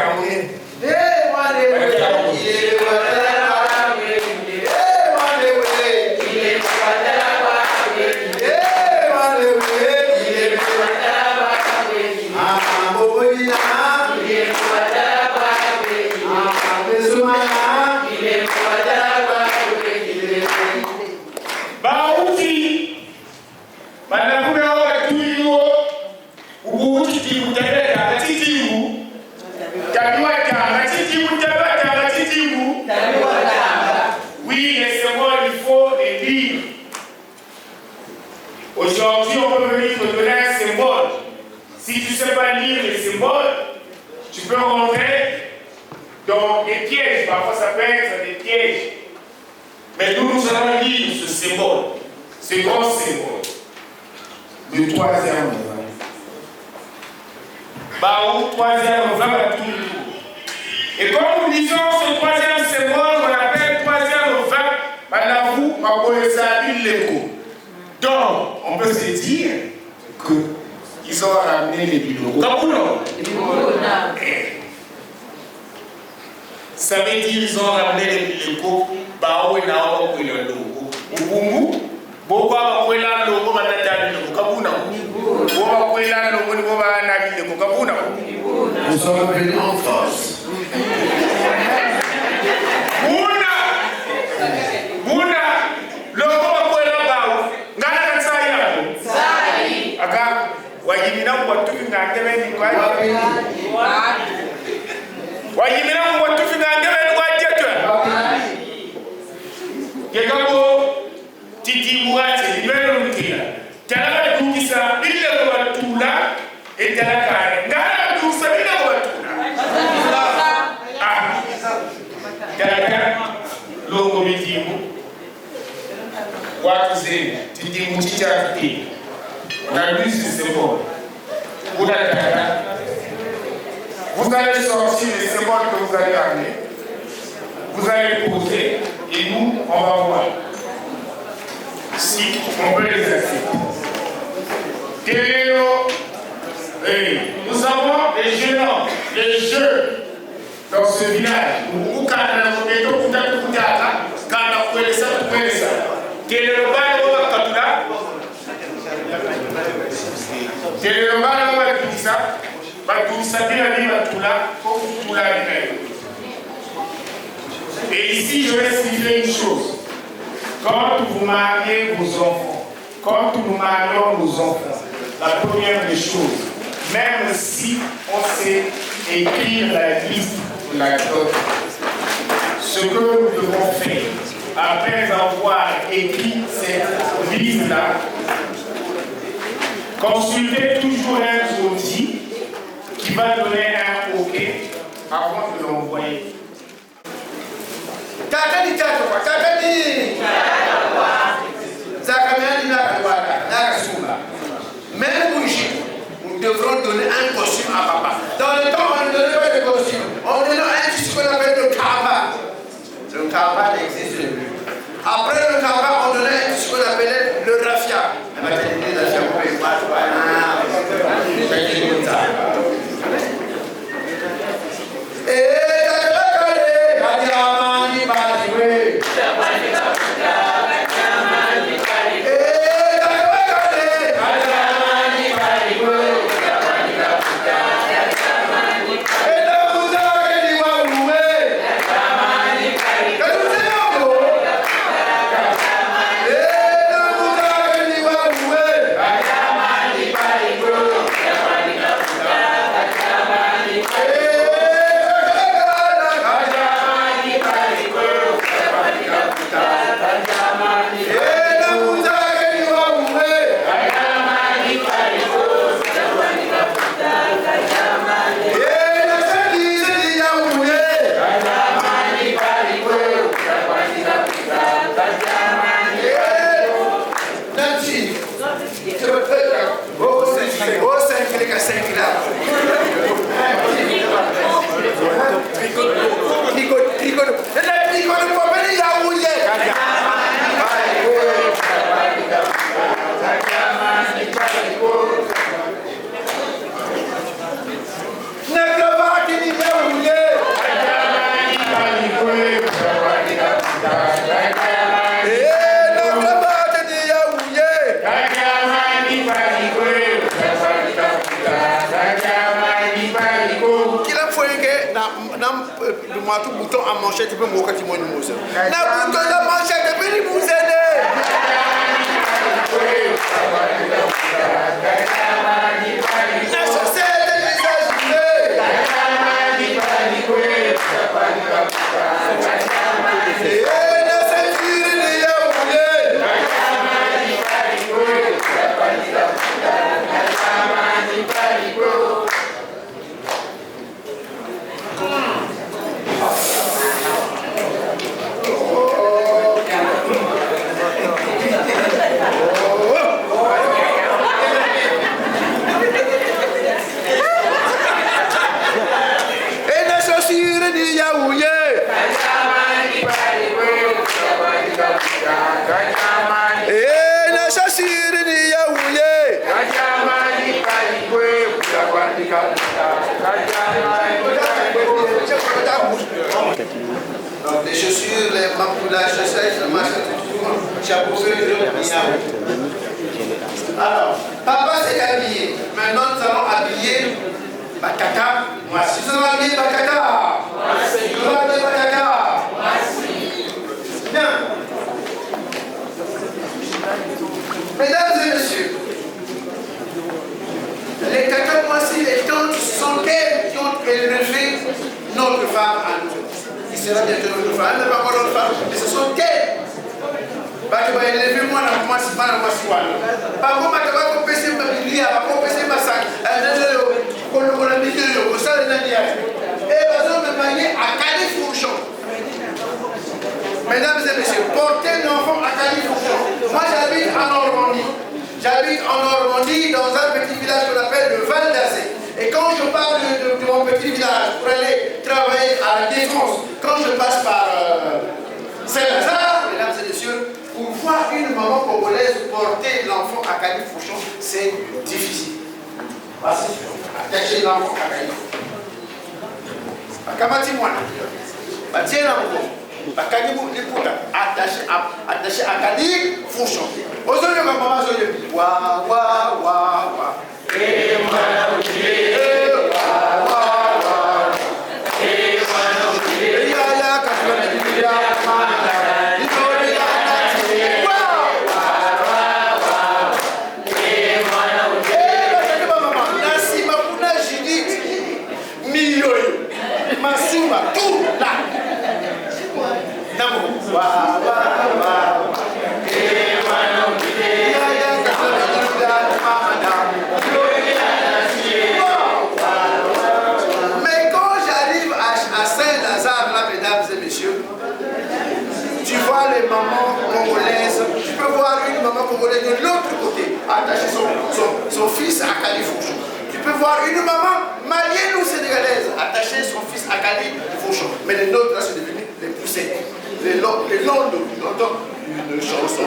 oui, les symboles, il faut les lire. Aujourd'hui, on peut venir te donner un symbole. Si tu ne sais pas lire les symboles, tu peux rentrer dans des pièges. Parfois, ça peut être des pièges. Mais nous allons lire ce symbole, ce grand symbole. Le troisième vin. Baou, troisième vin, tout le tour. Et comme nous disons ce troisième symbole, on appelle troisième vin, Manavou, Maboesa, Ileko. Donc, on peut se dire qu'ils ont ramené les bilogos. Ça veut dire qu'ils ont ramené les bilogos, Baou et Nao, et le logo. Ubungu, Boba, Kwela, logo, Manata, le Kabuna. Boba, Kwela, logo, Boba, le Kabuna. Nous sommes venus en force. Buna, logo Kwela Baou, Nana Sayako. Aka, Wajimina, what to think I'm giving you. Wajimina, what to think I'm giving you. Yegabo, Titi Muati, Liberia, Tala Dukisa, Illa Tula, et Talaka, Nana Dusa, Logo Mitimu, Watuze, Tidimu Chichaki, Nabusi Sebo, Boudakara. Vous allez sortir les symboles que vous allez amener, vous allez poser, et nous, on va voir si on peut les accepter. Nous avons des jeunes hommes, des jeux dans ce village. Où quand on est au bout de quand on a fait ça, quel est le bail au Bakatula? Quel est le bail au Bakatula? Bakatula, bien la Tula, comme Tula lui-même. Et ici, je vais expliquer une chose. Quand vous mariez vos enfants, quand nous marions nos enfants, la première des choses, même si on sait écrire la liste de la dot, ce que nous devons faire, après avoir écrit cette liste-là, consultez toujours un outil qui va donner un OK avant de l'envoyer. Kakani Kakwa, Kakani Zakamiani Nakawaka, Nakasuma. Même Bougie, nous devrons donner un costume à papa. Dans le temps, on ne donnait pas de costume. On donnait un tissu qu'on appelle le kaba. Le kaba n'existe plus. Après le kaba, on donnait un tissu qu'on appelait le raffia. La maternité de la femme, on peut pas. Tout bouton à manchette, tu peux me moquer, tu m'en mousse. La bouton de manchette, tu peux nous aider. La chaussette, les agités. Et la ceinture, les yaoulés. Les chaussures, les mampoulages, les chaussettes, le machin, tout chapeau, alors, papa s'est habillé. Maintenant, nous allons habiller Bakaka. Nous allons habiller Bakaka. Nous allons habiller Bakaka. Bien. Mesdames et messieurs, les Kaka Moissi, les tantes sont elles qui ont élevé notre femme à nous. Il sera bientôt notre femme, elle n'est pas encore notre femme, mais ce sont elles. Parce que élevé moi dans moi c'est pas dans moi si voilà. Par contre parce que va compenser ma bilia, va compenser ma sac. On a mis au sol de l'année. Et besoin de manier à Califourchon. Mesdames et messieurs, porter l'enfant à Califourchon. Moi j'habite en Normandie. J'habite en Normandie dans un petit village qu'on appelle le Val d'Azé. Et quand je parle de mon petit village pour aller travailler à la Défense, quand je passe par Saint-Lazare, mesdames et messieurs, pour voir une maman congolaise porter l'enfant à Califourchon, c'est difficile. Voici, attacher l'enfant à Califourchon. Akamati mwana, batie na mko, bakani mu liputa, attaché à Califourchon. Aujourd'hui, ma maman se dit, wa wa wa wa. Et mwana uti, wa wa wa. Et mwana uti, ya ya katuna ya mwana. Tout là. les mamans congolaises, tu peux voir une maman congolaise de l'autre côté, attacher son fils à Califourchon. Tu peux voir une maman malienne ou sénégalaise attacher son fils à Califourchon. Mais les nôtres, là, c'est devenu les poussées. Les longs de une chanson.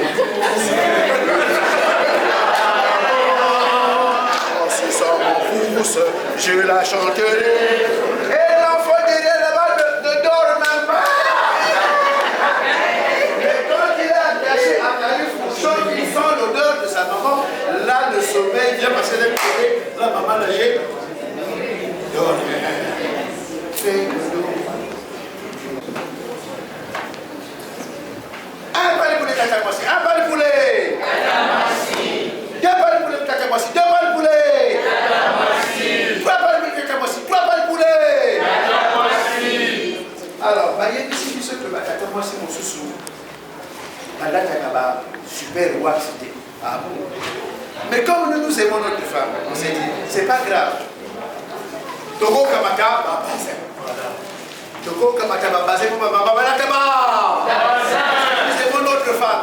En ce sang en pousse, je la chanterai. Et l'enfant derrière là-bas ne dort même pas. Mais quand il est attaché à Califourchon, il sent l'odeur de sa maman. Là, le sommeil vient parce qu'elle est posée. La maman l'a dit. Dors. Un balles pour les cacamoissi, un balle pour les cacamoissi, deux balles pour les cacamoissi, deux balles pour les cacamoissi, trois balles pour les cacamoissi, trois balles pour les cacamoissi. Alors, il y a des situations que les cacamoissi mon sous-sous. Madame Kakaba, super roi, c'était. Ah bon? Mais comme nous aimons notre femme, on s'est dit, c'est pas grave. Togo Kamaka, ma base. Togo Kamaka, ma base, ma base. C'est mon autre femme.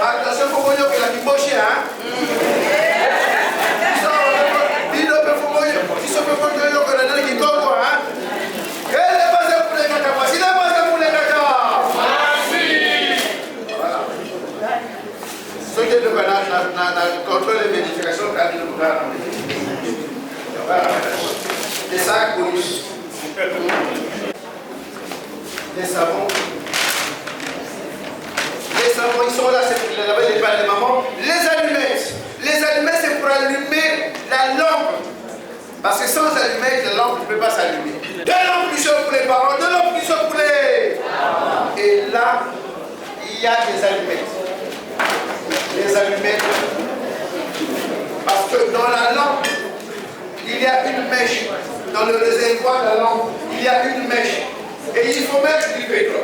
Attention, il faut que la kiboshi, hein. Il ne peut pas que qui tombe, hein. Elle est basée pour les cacamois. Il est basé pour les cacamois. Voilà. Ceux qui contrôlent les vérifications, quand ils ne peuvent pas. Voilà. Des sacs police. Des savons. Les savons, ils sont là, c'est là-bas, j'ai parlé de maman. Les allumettes. Les allumettes, c'est pour allumer la lampe. Parce que sans allumettes, la lampe ne peut pas s'allumer. Deux lampes plus chaudes pour les parents, deux lampes plus chaudes pour les... Et là, il y a des allumettes. Les allumettes. Parce que dans la lampe, il y a une mèche. Dans le réservoir de la lampe, il y a une mèche. Et il faut mettre du pétrole.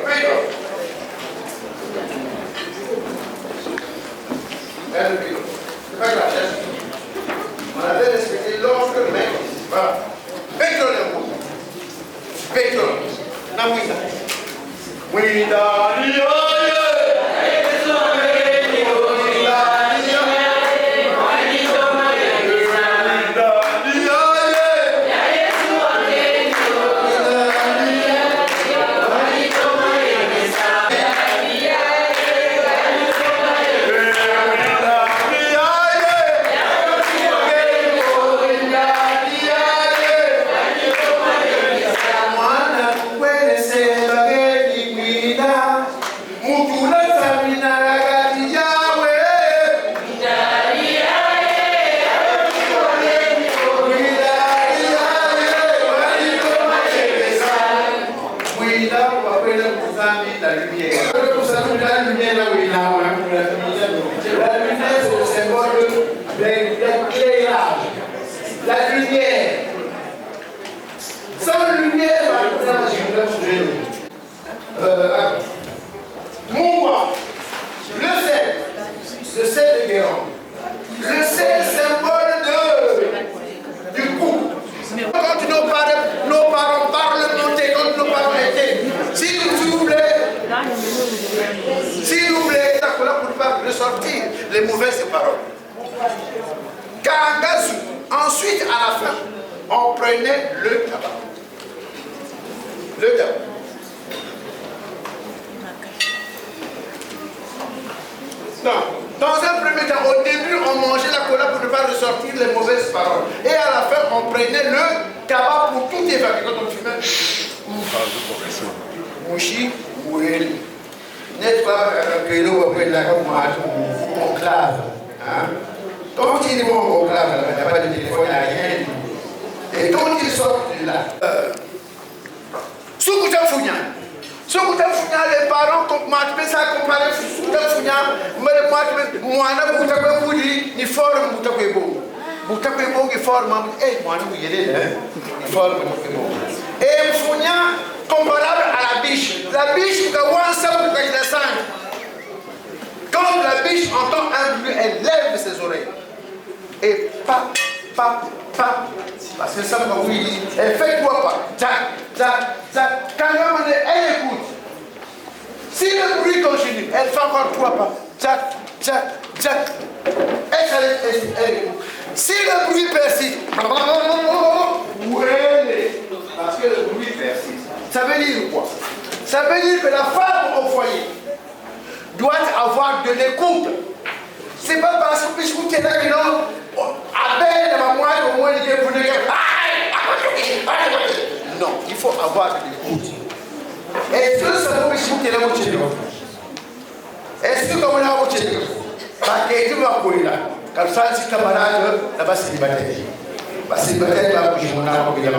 C'est pas grave. On avait respecté l'autre mec. Voilà. Pétrole est bon. Pétrole. Namouida. Ouida. Les mauvaises paroles. Karangazu. Ensuite, à la fin, on prenait le tabac. Le tabac. Non. Dans un premier temps, au début, on mangeait la cola pour ne pas ressortir les mauvaises paroles. Et à la fin, on prenait le tabac pour tout évacuer. Quand on fumait. Mouchi, Moueli. N'est-ce pas que nous, après la conclave. Quand il est bon au conclave, il n'y a pas de téléphone, il n'y a rien. Et quand il sort de là, Soukouta Founia, les parents, ça comparé Soukouta Founia, mais moi, Boutakwebo, il forme Boutakwebo. Boutakwebo, il forme, moi, il forme Boutakwebo. Et Founia, comparable à la biche. La biche, quand la biche entend un bruit, elle lève ses oreilles. Et pas. Parce que ça, oui, elle fait quoi pas? Quand elle écoute. Si le bruit qu'on Elle fait encore 3 pas. Tchac, tchac, tchac. Si le bruit persiste, où elle est? Parce que le bruit persiste. Ça veut dire quoi? Ça veut dire que la femme au foyer doit avoir de l'écoute. C'est pas parce que je vous dis là que non, à peine ma moitié au moins il pour dire non, il faut avoir de l'écoute. Est-ce que ça vous dit que là vous êtes est-ce que comme on a voté parce que tu vas courir là comme ça si camarade là-bas c'est célibataire. Parce que célibataire là je m'en ai pas bien là.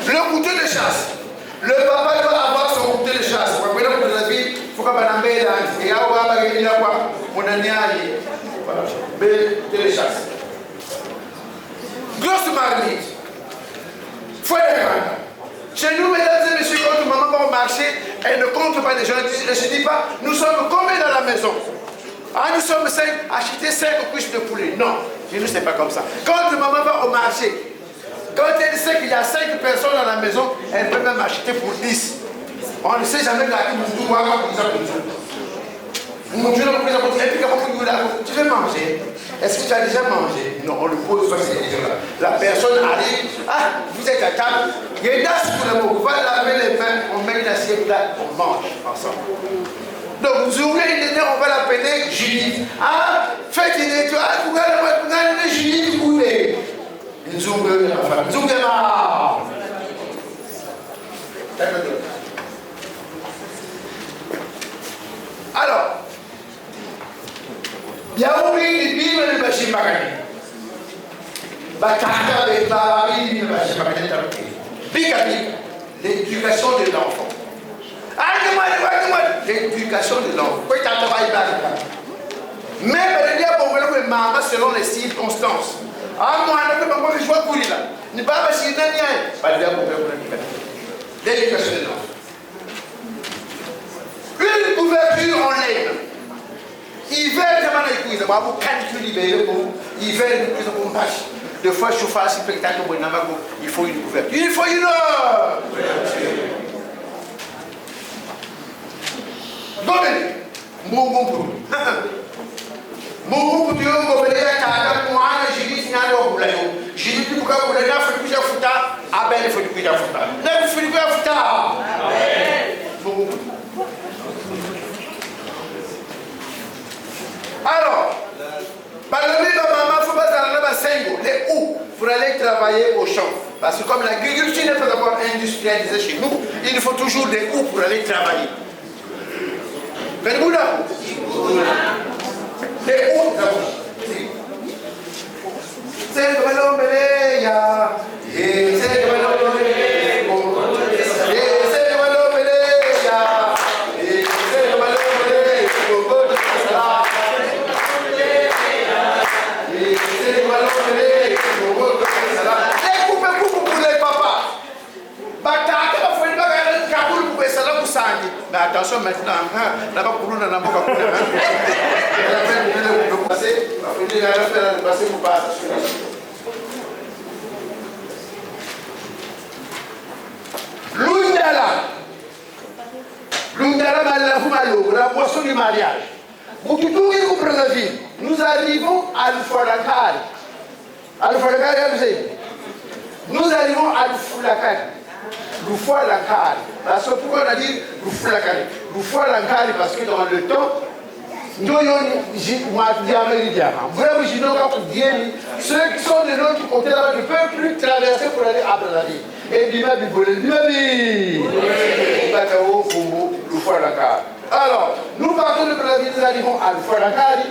Le couteau de chasse. Le papa doit avoir son couteau de chasse. Pour que vous la vie, il faut que vous ayez un et avoir mon année. Voilà. Couteau de chasse. Grosse marmite. Faut être chez nous, mesdames et messieurs, quand maman va au marché, elle ne compte pas les gens. Elle ne se dit pas, nous sommes combien dans la maison? Ah, nous sommes 5, acheter 5 couches de poulet. Non, chez nous, ce n'est pas comme ça. Quand maman va au marché, quand elle sait qu'il y a 5 personnes dans la maison, elle peut même acheter pour 10. On ne sait jamais là qui nous tu veux manger? Est-ce que tu as déjà mangé? Non, on le pose parce que la personne arrive. Ah, vous êtes à table. Il y a une tasse pour le mot. On va laver les mains, on met une assiette là, on mange ensemble. Donc vous ouvrez une nez, on va l'appeler Julie. Ah, faites une étoile, vous regardez Julie, vous voulez. Nous ouvrons la femme. Nous ouvrons alors, il y a oublié de vivre le bâchis magani. L'éducation de l'enfant. L'éducation de l'enfant. Même le dia pour le maman selon les circonstances. Ah, moi, je vois courir là. Ne pas si pas de l'éducation de l'enfant. Une couverture en laine. Hiver, il va vous calculer libéré pour hiver, pour marche. Deux fois, je fais un spectacle pour il faut une couverture. Il faut une heure. Bon, pour Mungu ndio ngobelea kaada mwana jibiti nalo bulayo jibiti buka bulaya fukuja futa abele fukuja futa na fukuja futa amen. Alors parmi ma maman faut pas aller là sengo les où pour aller travailler au champ parce que comme l'agriculture n'est pas d'abord industrialisée chez nous il faut toujours des où pour aller travailler. Venez-vous là. Les hauts d'abord. C'est le ballon Béléa. C'est le ballon Béléa. C'est le ballon Béléa. C'est le ballon Béléa. C'est le ballon Béléa. Les coupes pour les papas. Batata, il faut une bagarre Kaboul pour ça là pour Sandy. Mais attention maintenant, là-bas pour nous, on n'a pas pour la boisson du mariage. Nous arrivons à l'Ufalakari. Nous arrivons à l'Ufalakari. L'Ufalakari. Parce que pourquoi on a dit l'Ufalakari? L'Ufalakari parce que dans le temps, ceux qui sont de l'autre côté là ne peuvent plus traverser pour aller à Brazzaville. Et alors, nous partons de Brazzaville, nous arrivons à l'Ufalakari,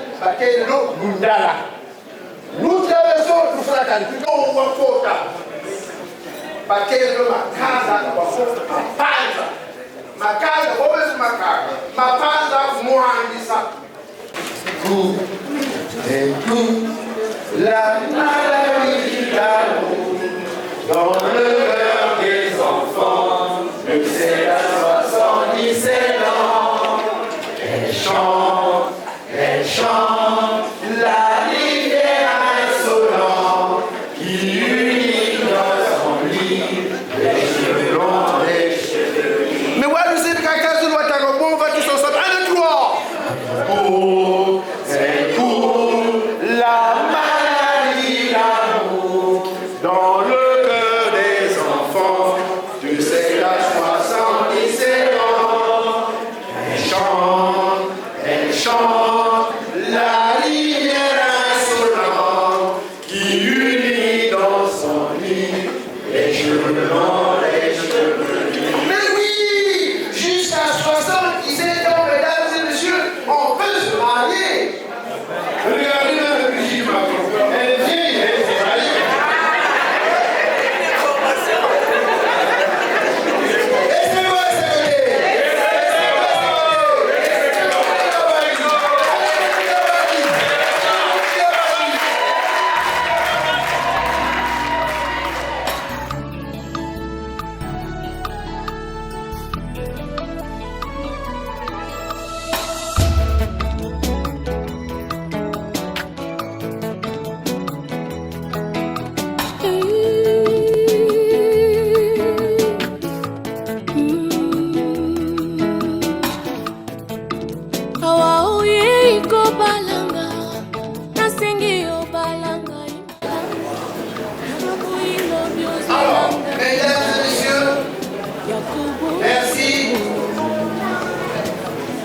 nous traversons l'Ufalakari, puis on voit Kota. La maladie d'amour dans le cœur des enfants, c'est la 77 ans. Elle chante, la rivière insolente qui unit dans son lit les cheveux longs, les cheveux gris. Mais oui, jusqu'à 77 ans, mesdames et messieurs, on peut se marier. Regardez dans le Brigitte Macron. Elle est vieille, elle est mariée.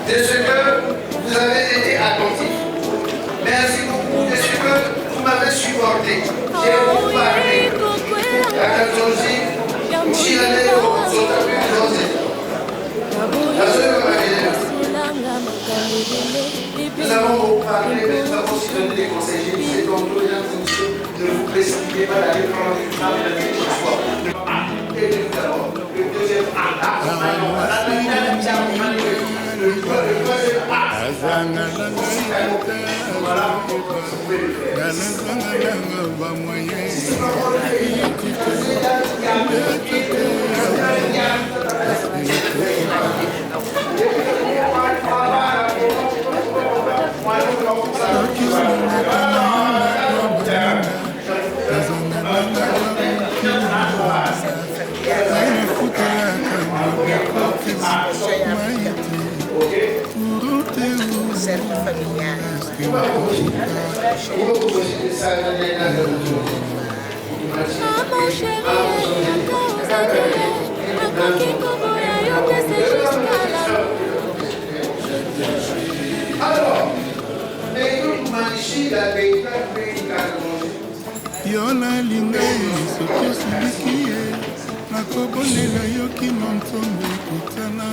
De ce que vous avez été attentifs. Merci beaucoup de ce que vous m'avez supporté. J'ai beaucoup parlé. La cantonji, Chilanero, Sotabu, José. La seule nous avons beaucoup parlé, mais nous avons aussi donné des conseils. J'ai dit, c'est comme tout, mesdames et messieurs, ne vous précipitez pas d'aller prendre une femme de la vie chaque fois. Et le deuxième alors, Yola lingai soki osiliki ye nakobonela yoki montombo ekutana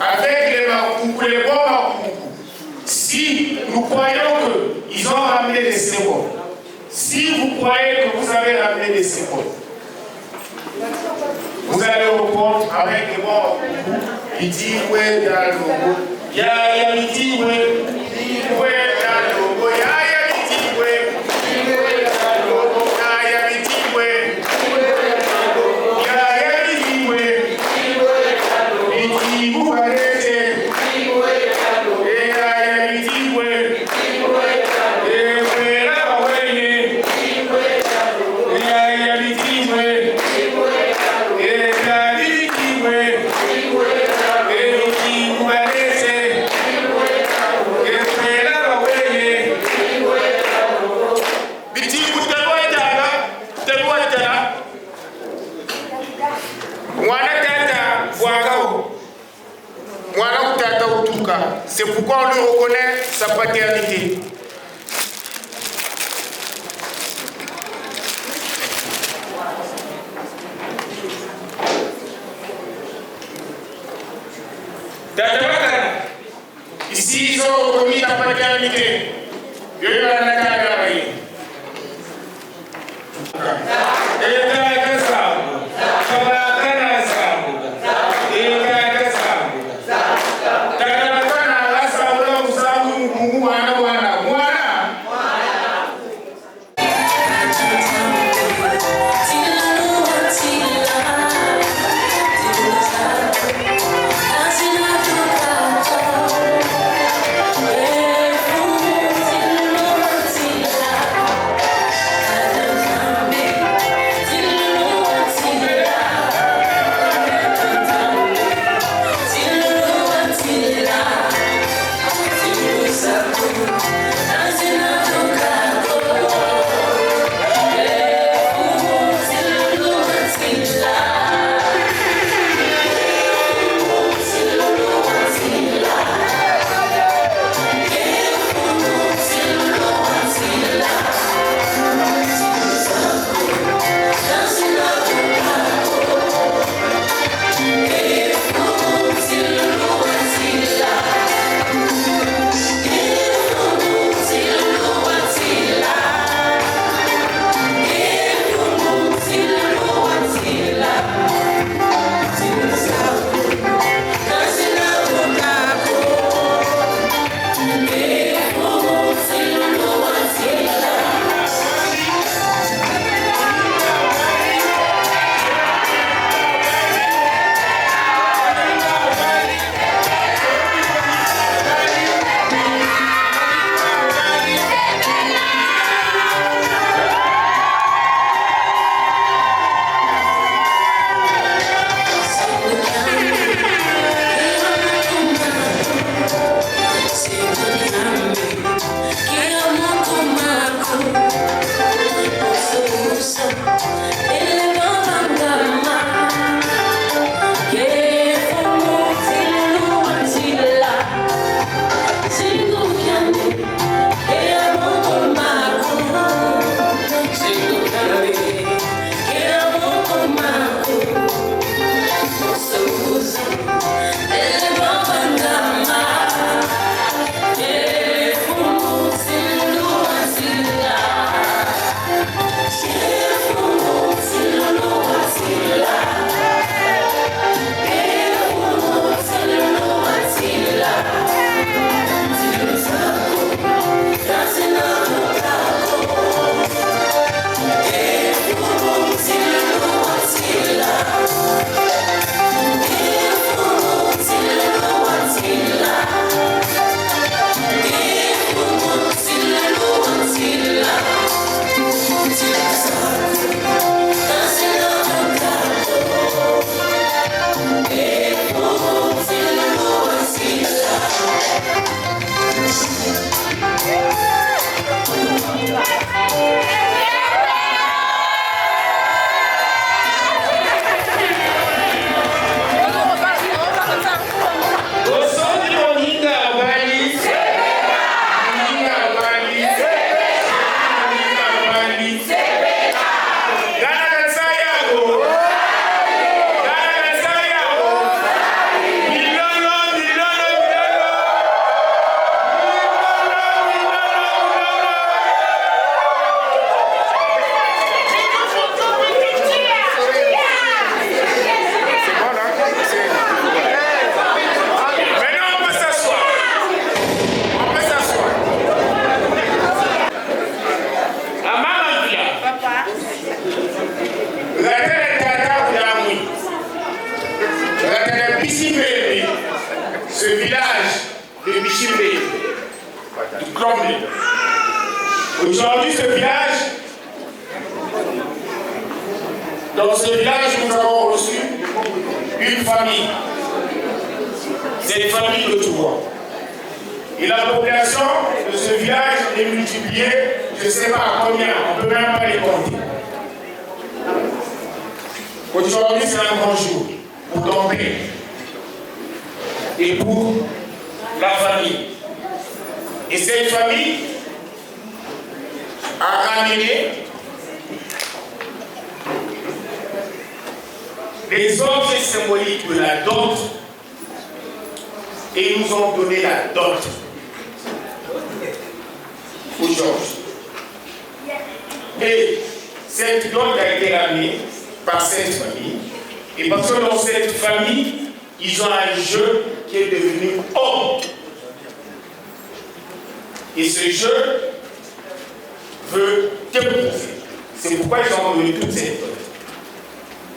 avec les Makoumou, les bons Makoumou. Si nous croyons qu'ils ont ramené des symboles, si vous croyez que vous avez ramené des symboles, vous allez répondre avec les bons Makoumou. Il dit ouais dans le logo. Ya il dit ouais dans le logo. Ya il dit ouais dans le logo. Ya il dit ouais. Vous arrêtez. C'est pourquoi on lui reconnaît sa paternité. Ici, ils ont reconnu ta paternité. Bichimbe, ce village de Bichimbe, du Cromley. Aujourd'hui, ce village, dans ce village, nous avons reçu une famille. C'est une famille de Touba. Et la population de ce village est multipliée, je ne sais pas combien, on ne peut même pas les compter. Aujourd'hui, c'est un grand jour pour ton père et pour la famille. Et cette famille a ramené les objets symboliques de la dot et ils nous ont donné la dot aujourd'hui. Et cette dot a été ramenée par cette famille. Et parce que dans cette famille, ils ont un jeu qui est devenu homme. Et ce jeu veut t'épouser. C'est pourquoi ils ont donné toute cette dot.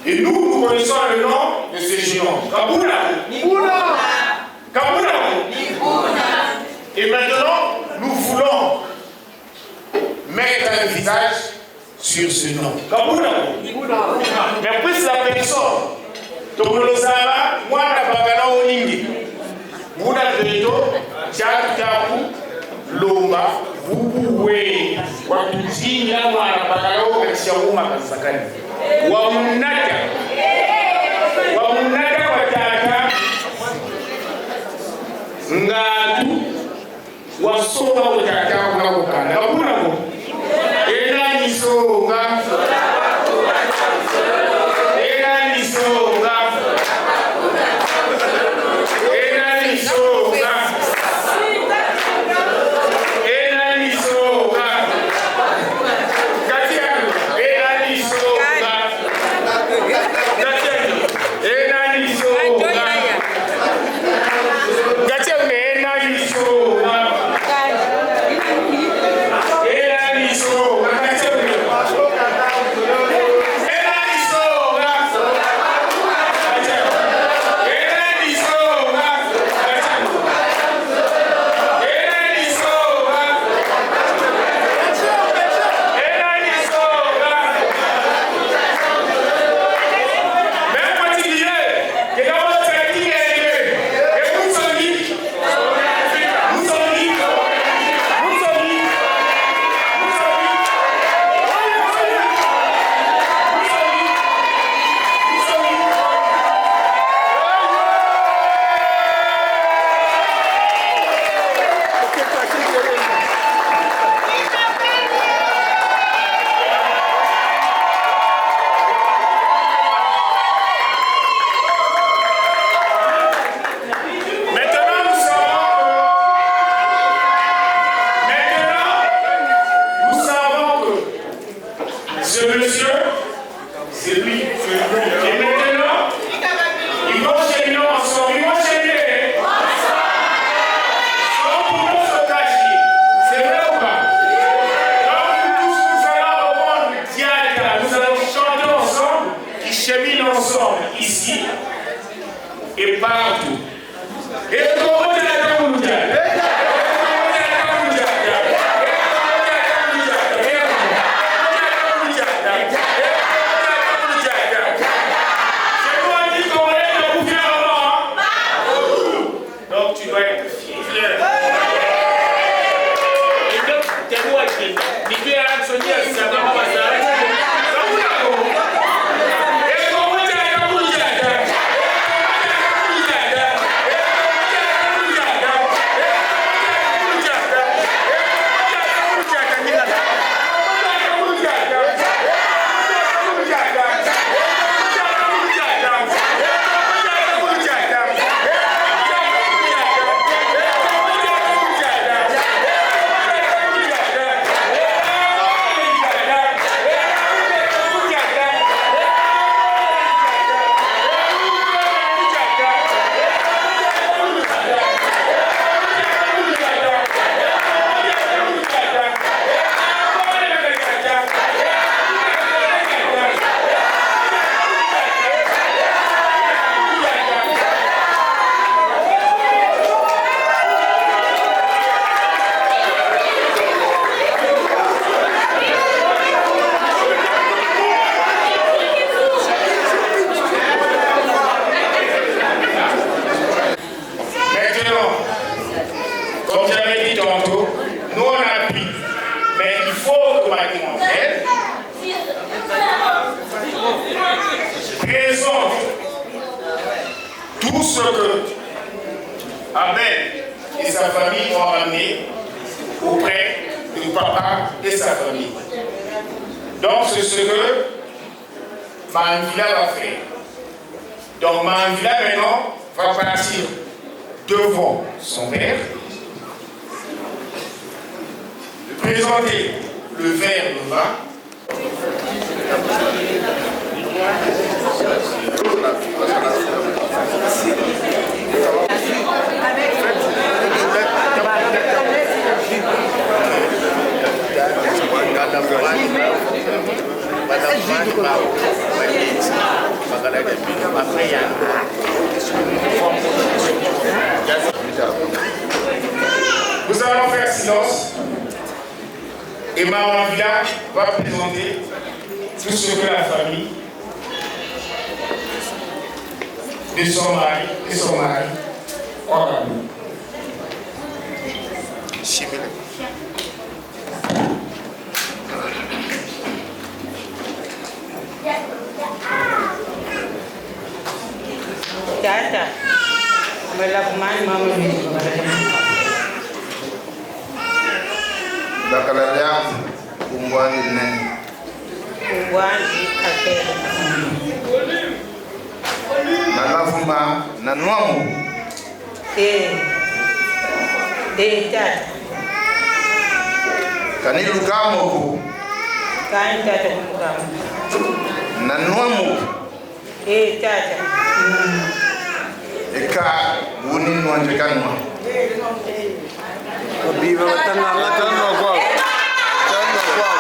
Et nous connaissons le nom de ce jeune homme. Kabula. Nibuna. Kabula. Nibuna. Et maintenant, nous voulons mettre un visage sur ce nom. Kabula. Nibuna. Mais puis la personne, Tokolosala, moi la bagana oningi. Buna Veto, Tchakaku, Lomba, Vubuwe, Wakutinga, moi la bagana oningi, Kasakani. Wamunaka wataka ngatu wasoma wataka unakukanda kabunako enanisonga tout ce que Abel et sa famille ont amené auprès du papa et sa famille. Donc c'est ce que Mahamvila va faire. Donc Mahamvila maintenant va partir devant son père, présenter le verre de vin. Nous allons faire silence et Mahamvila va présenter tout ce que la famille de son mari aura. Tata, melakukan mama ni. Dakalaya kumbwani nene. Kumbwani kake. Nalafuma nanuamu. Tata. Kanilukamo ku. Kan tata kumukamu. Nanuamu. Tata. Eka wuni nwanjekanwa. Viva Batanga, Tango Kwao. Tango Kwao.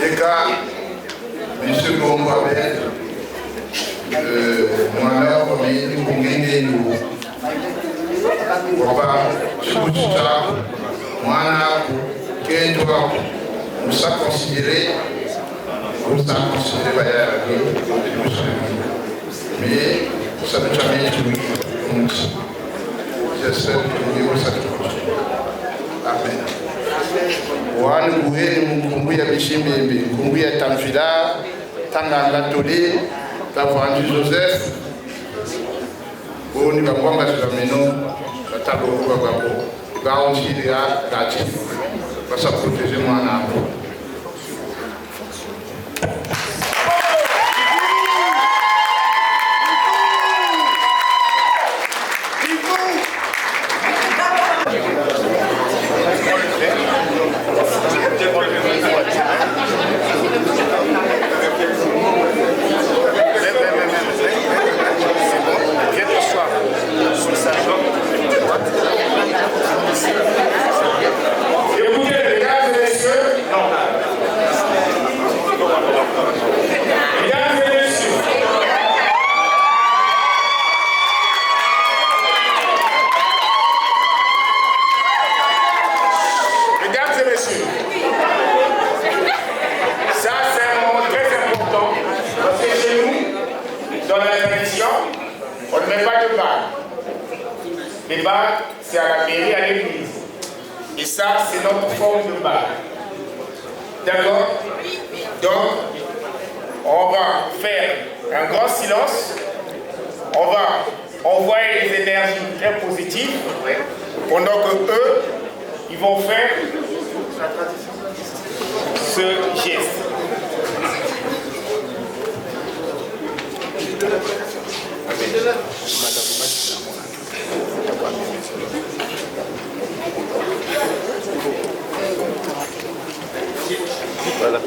Eka Monsieur Gombabel, mwana wa mimi kungine ni Baba Chuta, mwana Kendwa, Musa considéré mais ça ne jamais été. J'espère que Dieu ça Amen. Wan buheri mkumbuya bishimbe mkumbuya Tamfila tanga ngatole tavanji Joseph boni bakwanga tulameno batabo kwa babo baonjili ya kati basa protéger mwana hapo. On ne met pas de bague. Les bagues, c'est à la mairie, à l'église. Et ça, c'est notre forme de bague. D'accord? Donc, on va faire un grand silence. On va envoyer des énergies très positives. Pendant que eux, ils vont faire ce geste. Voilà.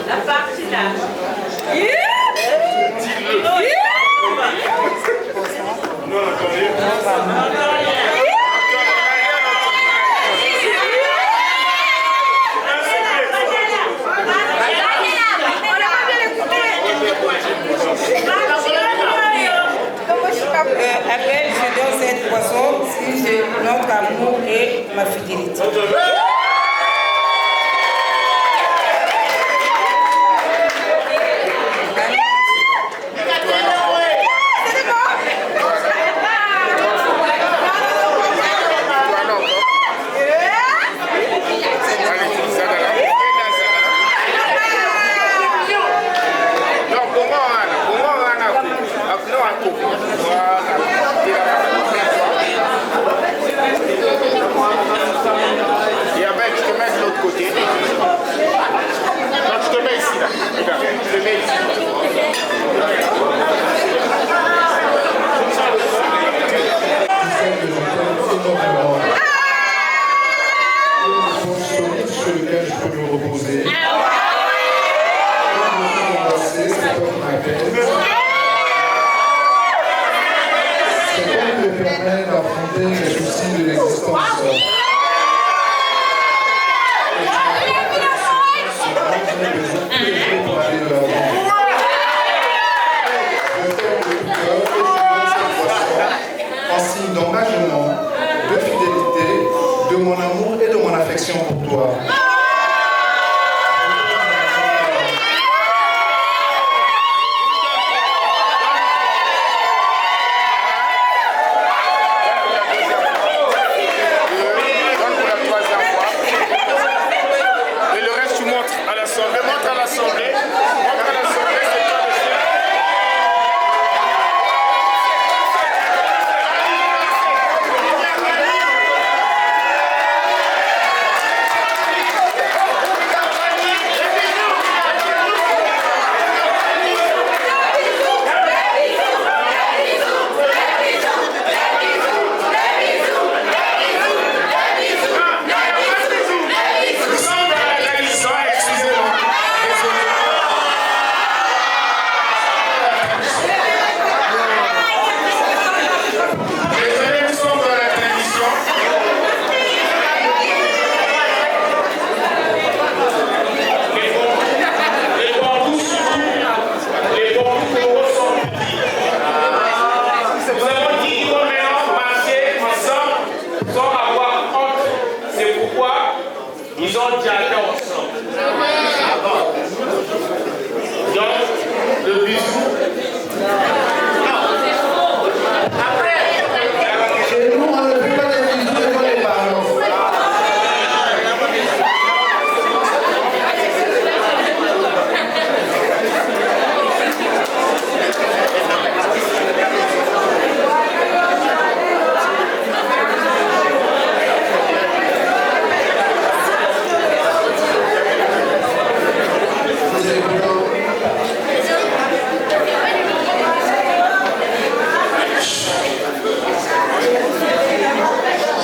La partie là. Non, attendez. Appelle, je donne cette boisson si j'ai notre amour et ma fidélité. Et après, tu te mets de l'autre côté. Non, tu te mets ici, là. Regarde, tu te mets ici. Sur lequel je peux me reposer. C'est comme me permet d'affronter les soucis de l'existence. En signe d'engagement, de fidélité, de mon amour et de mon affection pour toi. Et le reste, tu montres à l'Assemblée. Montre à l'Assemblée. Montre à l'Assemblée, c'est pas le chien. Ils ont dialogué ensemble. Donc, le bisou. Chez nous, on ne fait pas des bisous devant les parents.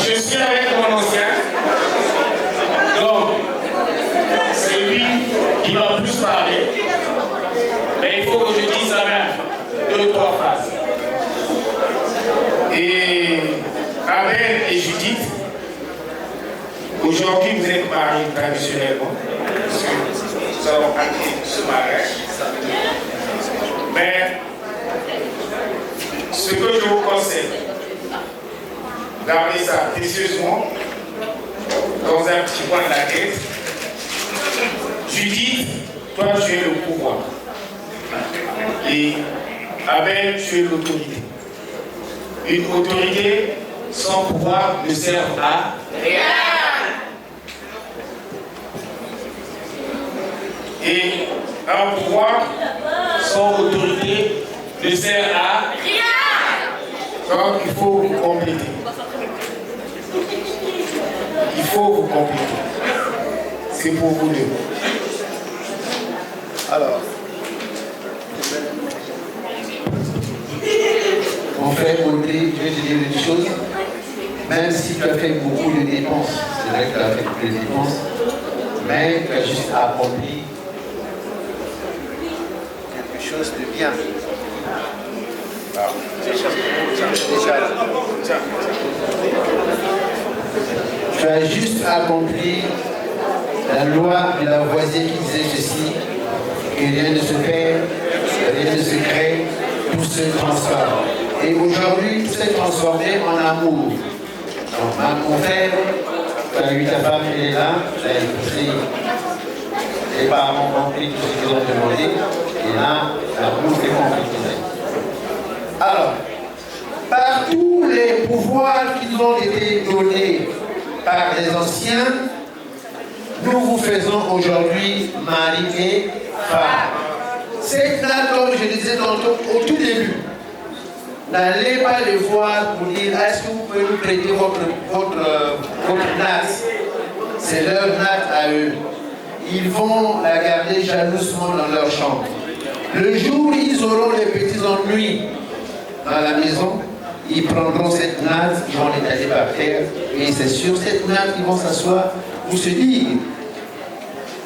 Je suis avec mon ancien. Donc, c'est lui qui va plus parler. Mais il faut que je dise la même 2 ou 3 phrases. Et Abel et Judith, aujourd'hui vous êtes mariés traditionnellement. Parce que nous avons acquis ce mariage. Mais ce que je vous conseille, d'amener ça précieusement dans un petit coin de la tête. Judith, toi tu es le pouvoir. Et Abel, tu es l'autorité. Une autorité sans pouvoir ne sert à rien. Et un pouvoir sans autorité ne sert à rien. Donc il faut vous compléter. Il faut vous compléter. C'est pour vous deux. Alors, En fait, côté, je vais te dire une chose. même si tu as fait beaucoup de dépenses, c'est vrai que tu as fait beaucoup de dépenses, mais tu as juste accompli quelque chose de bien. Tu as juste accompli la loi de la voisine qui disait ceci, que rien ne se perd, rien ne se crée, tout se transforme. Et aujourd'hui, tout s'est transformé en amour. Donc, mon frère, tu as eu ta femme, elle est là, tu as écouté les parents ont compris tout ce qu'ils ont demandé, et là, l'amour est concrétisé. Alors, par tous les pouvoirs qui nous ont été donnés par les anciens, nous vous faisons aujourd'hui mari et femme. C'est là, comme je disais tantôt au tout début, n'allez pas les voir pour dire est-ce que vous pouvez nous prêter votre natte. C'est leur natte à eux. Ils vont la garder jalousement dans leur chambre. Le jour où ils auront les petits ennuis dans la maison, ils prendront cette natte, ils vont l'étaler par terre, et c'est sur cette natte qu'ils vont s'asseoir pour se dire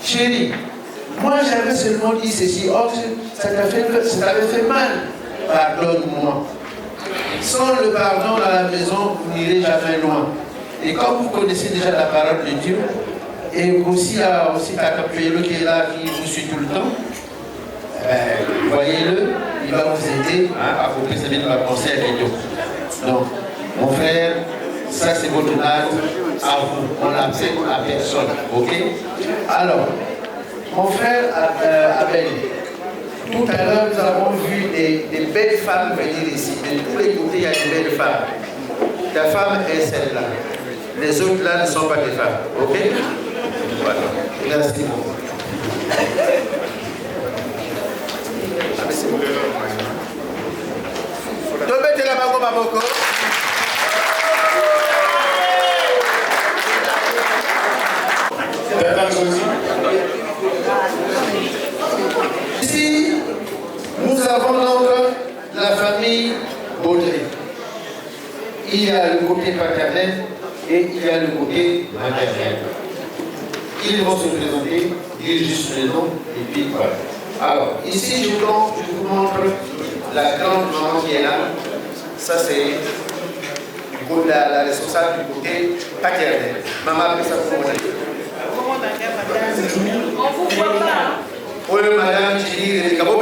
chérie, moi j'avais seulement dit ceci, oh, ça t'avait fait mal, pardonne-moi. Sans le pardon dans la maison, vous n'irez jamais loin. Et comme vous connaissez déjà la parole de Dieu, et aussi Takapuyelo qui est là, qui vous suit tout le temps, voyez-le, il va vous aider à accomplir ce bien de la pensée à Dieu. Donc, mon frère, ça c'est votre natte à vous, on l'appelle à personne, ok? Alors, mon frère Abel, tout à l'heure nous avons vu des belles femmes venir ici, de tous les côtés il y a des belles femmes. Ta femme est celle-là, les autres là ne sont pas des femmes, ok? Voilà, merci beaucoup. Tobete la bango baboko. Ici, nous avons donc la famille Baudry. Il y a le côté paternel et il y a le côté maternel. Ils vont se présenter, dire juste le nom et puis voilà. Alors, ici, je vous montre la grande maman qui est là. Ça, c'est la responsable du côté paternel. Maman, appelle ça pour moi. On vous voit pas. Oui, madame, je dis, maman,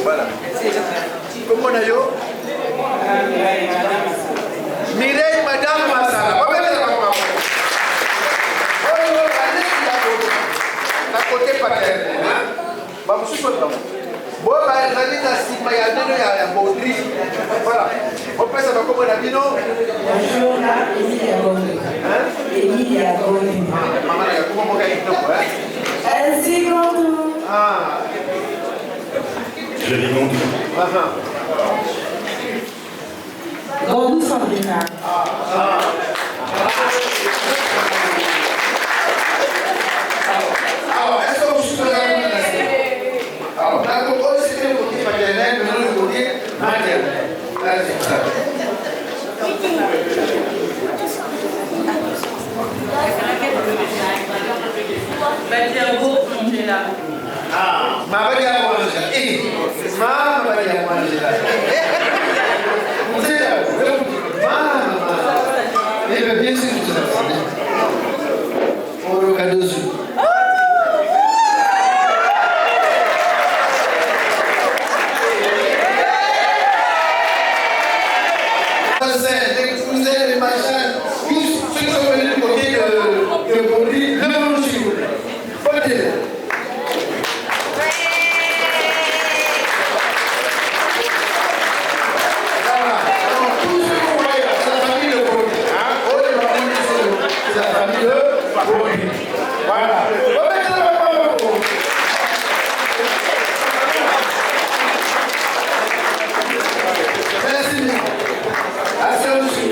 voilà. Comment on a eu? Mireille, madame Massala. La côté paternel. Voilà. On peut savoir comment on a dit non? Bonjour, Emilia Gondi. Emilia Gondi. Maman, il y a comment on a dit non? Ainsi Gondi. Ah. Je dis Gondi. Gondi Sabrina. Alors, est-ce que vous pouvez alors, d'un côté, c'était le côté paternel, maintenant le côté maternel. Là, c'est ça. Ah, ma belle Angela. Ma belle Angela. Vous êtes là, maman. Et bien sûr, vous êtes là. Pour le cadeau. Les cousins, les machins, tous ceux qui sont venus du côté de Baudry, levez-vous s'il vous plaît. Portez-les. Voilà. Alors, tous ceux que vous voyez là, c'est la famille de Baudry. Oh, les mamans, c'est la famille de Baudry. Voilà. Remettez-le maintenant. Merci. Assez au-dessus.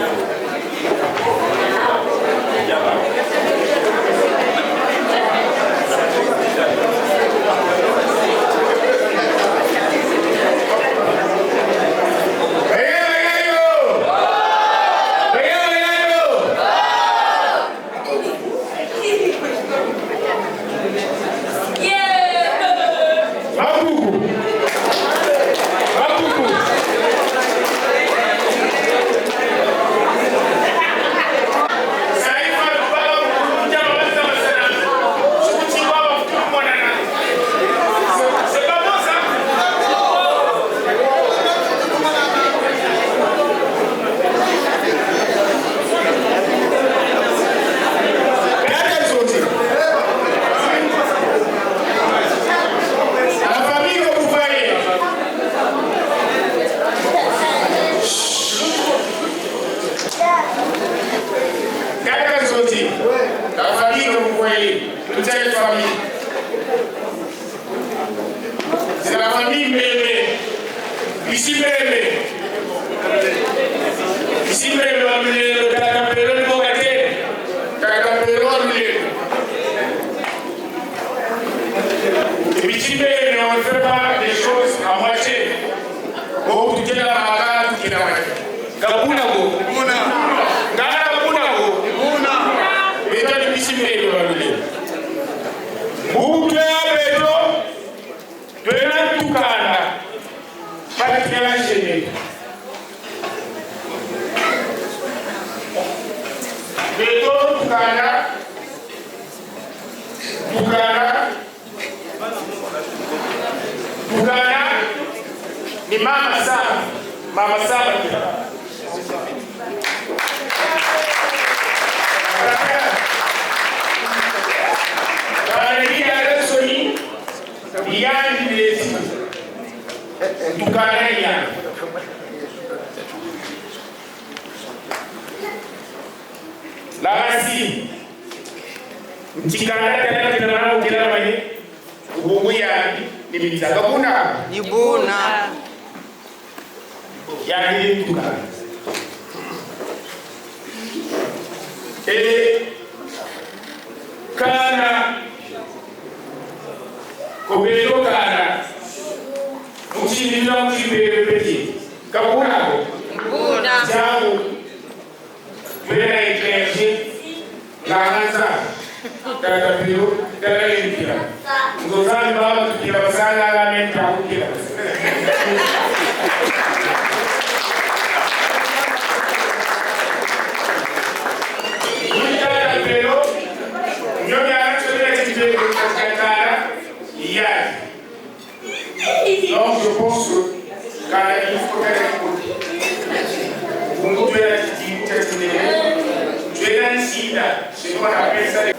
aussi. La famille que vous voyez, toute cette famille. C'est la famille Mélé. Ici Mélé. Ici Mélé, le Kakapéro, le Bogaté. Kakapéro, le ici Mélé, on ne fait pas des choses à moitié. Oh, tout est là, tout est là. Kabunago. Kabunago. Et dans le ici Mélé, Boucle Beto, de la Toucana, pas de création. Beto, Toucana, ni Mama Sama. La racine, Chikana, et Kana Kobelo Kana Muchindina Mchibebe Kabuna Jamu Mena Ekleji Lanza Tatapio Tarayikia Ngozani Baba Tukila Basana Lamenta Ukila Donc je pense que quand il faut vous tu es dans le sida, c'est qu'on appelle ça les...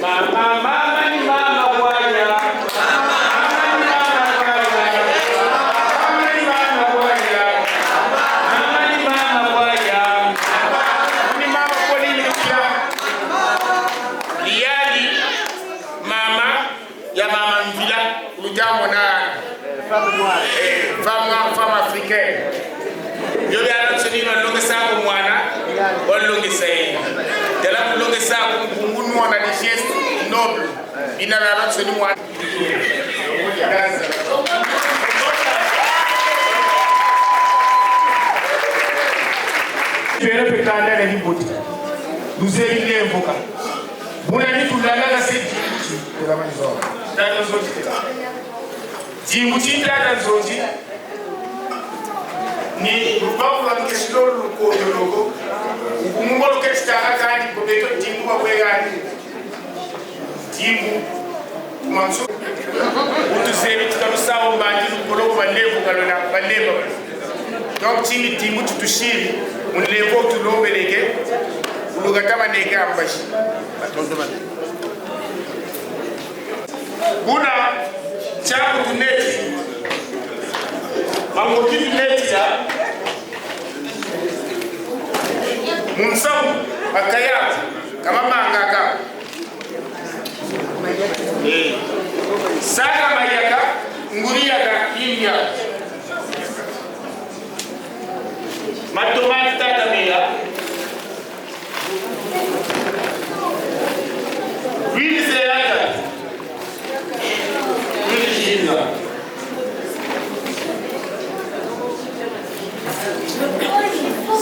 Mama, mama, mama, femme africaine. Yo ya na tsini na longe sa ko mwana, on longe sai. De la longe sa ko ngunu na des gestes nobles. Ina na tsini mwana. Tu es répétant dans les bottes. Nous éliminer un vocal. Vous n'avez tout là dans cette de la maison. Dans nos autres. Djibouti dans nos autres. Ni rubavu la mkeshilo luko yologo. Ukumumbo lokestara kani kobeto timu wa wegani. Timu manso. Utuzemi tukarusawo mbandi lukolo balevu kalona baleva. Donc timu tutushiri unlevo tulobeleke. Ulugakama neke ambashi. Kuna chabu tuneti. Mamoki tuneti ya. Munsamu akayati kama mangaka. Saka mayaka nguriaka India. Matomati tata mela. Huile zéata. Huile gina.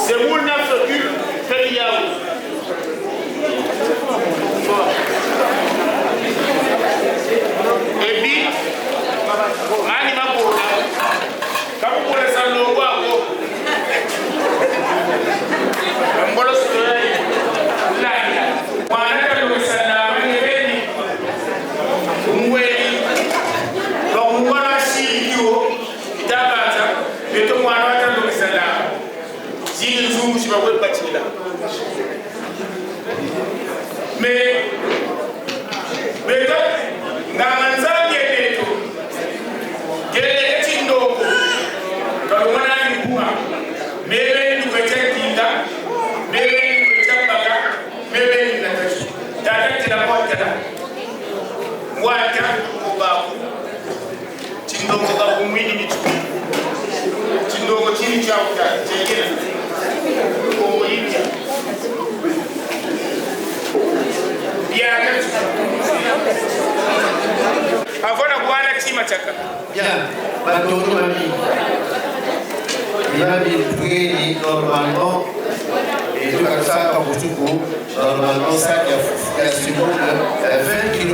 C'est mon affaire fait yaou. Et puis, mani mabona. Kamu pole salo wako. Mbolo story. Lanya. Mwana kalo sana mwenyeweni. Umweni. Kwa mwana shiriyo. Itabaza. Beto mwana kalo sana. Zini nzungu shibawe patila. Mais beto ngamanzange beto. Gele etindoko. Kalo mwana nikuwa. Mebe ni kwechetinda. Mebe ni kwechapaka. Mebe ni natashi. Tatati na mwata. Mwata kubaku. Chindoko kakumwini michuki. Chindoko chini chauta. Chegena. Kongo India. Avona kuana chima chaka. Bien, Batono Mami. Il va bien normalement. Et tout comme ça, quand vous tout normalement, ça, il y a 20 kg.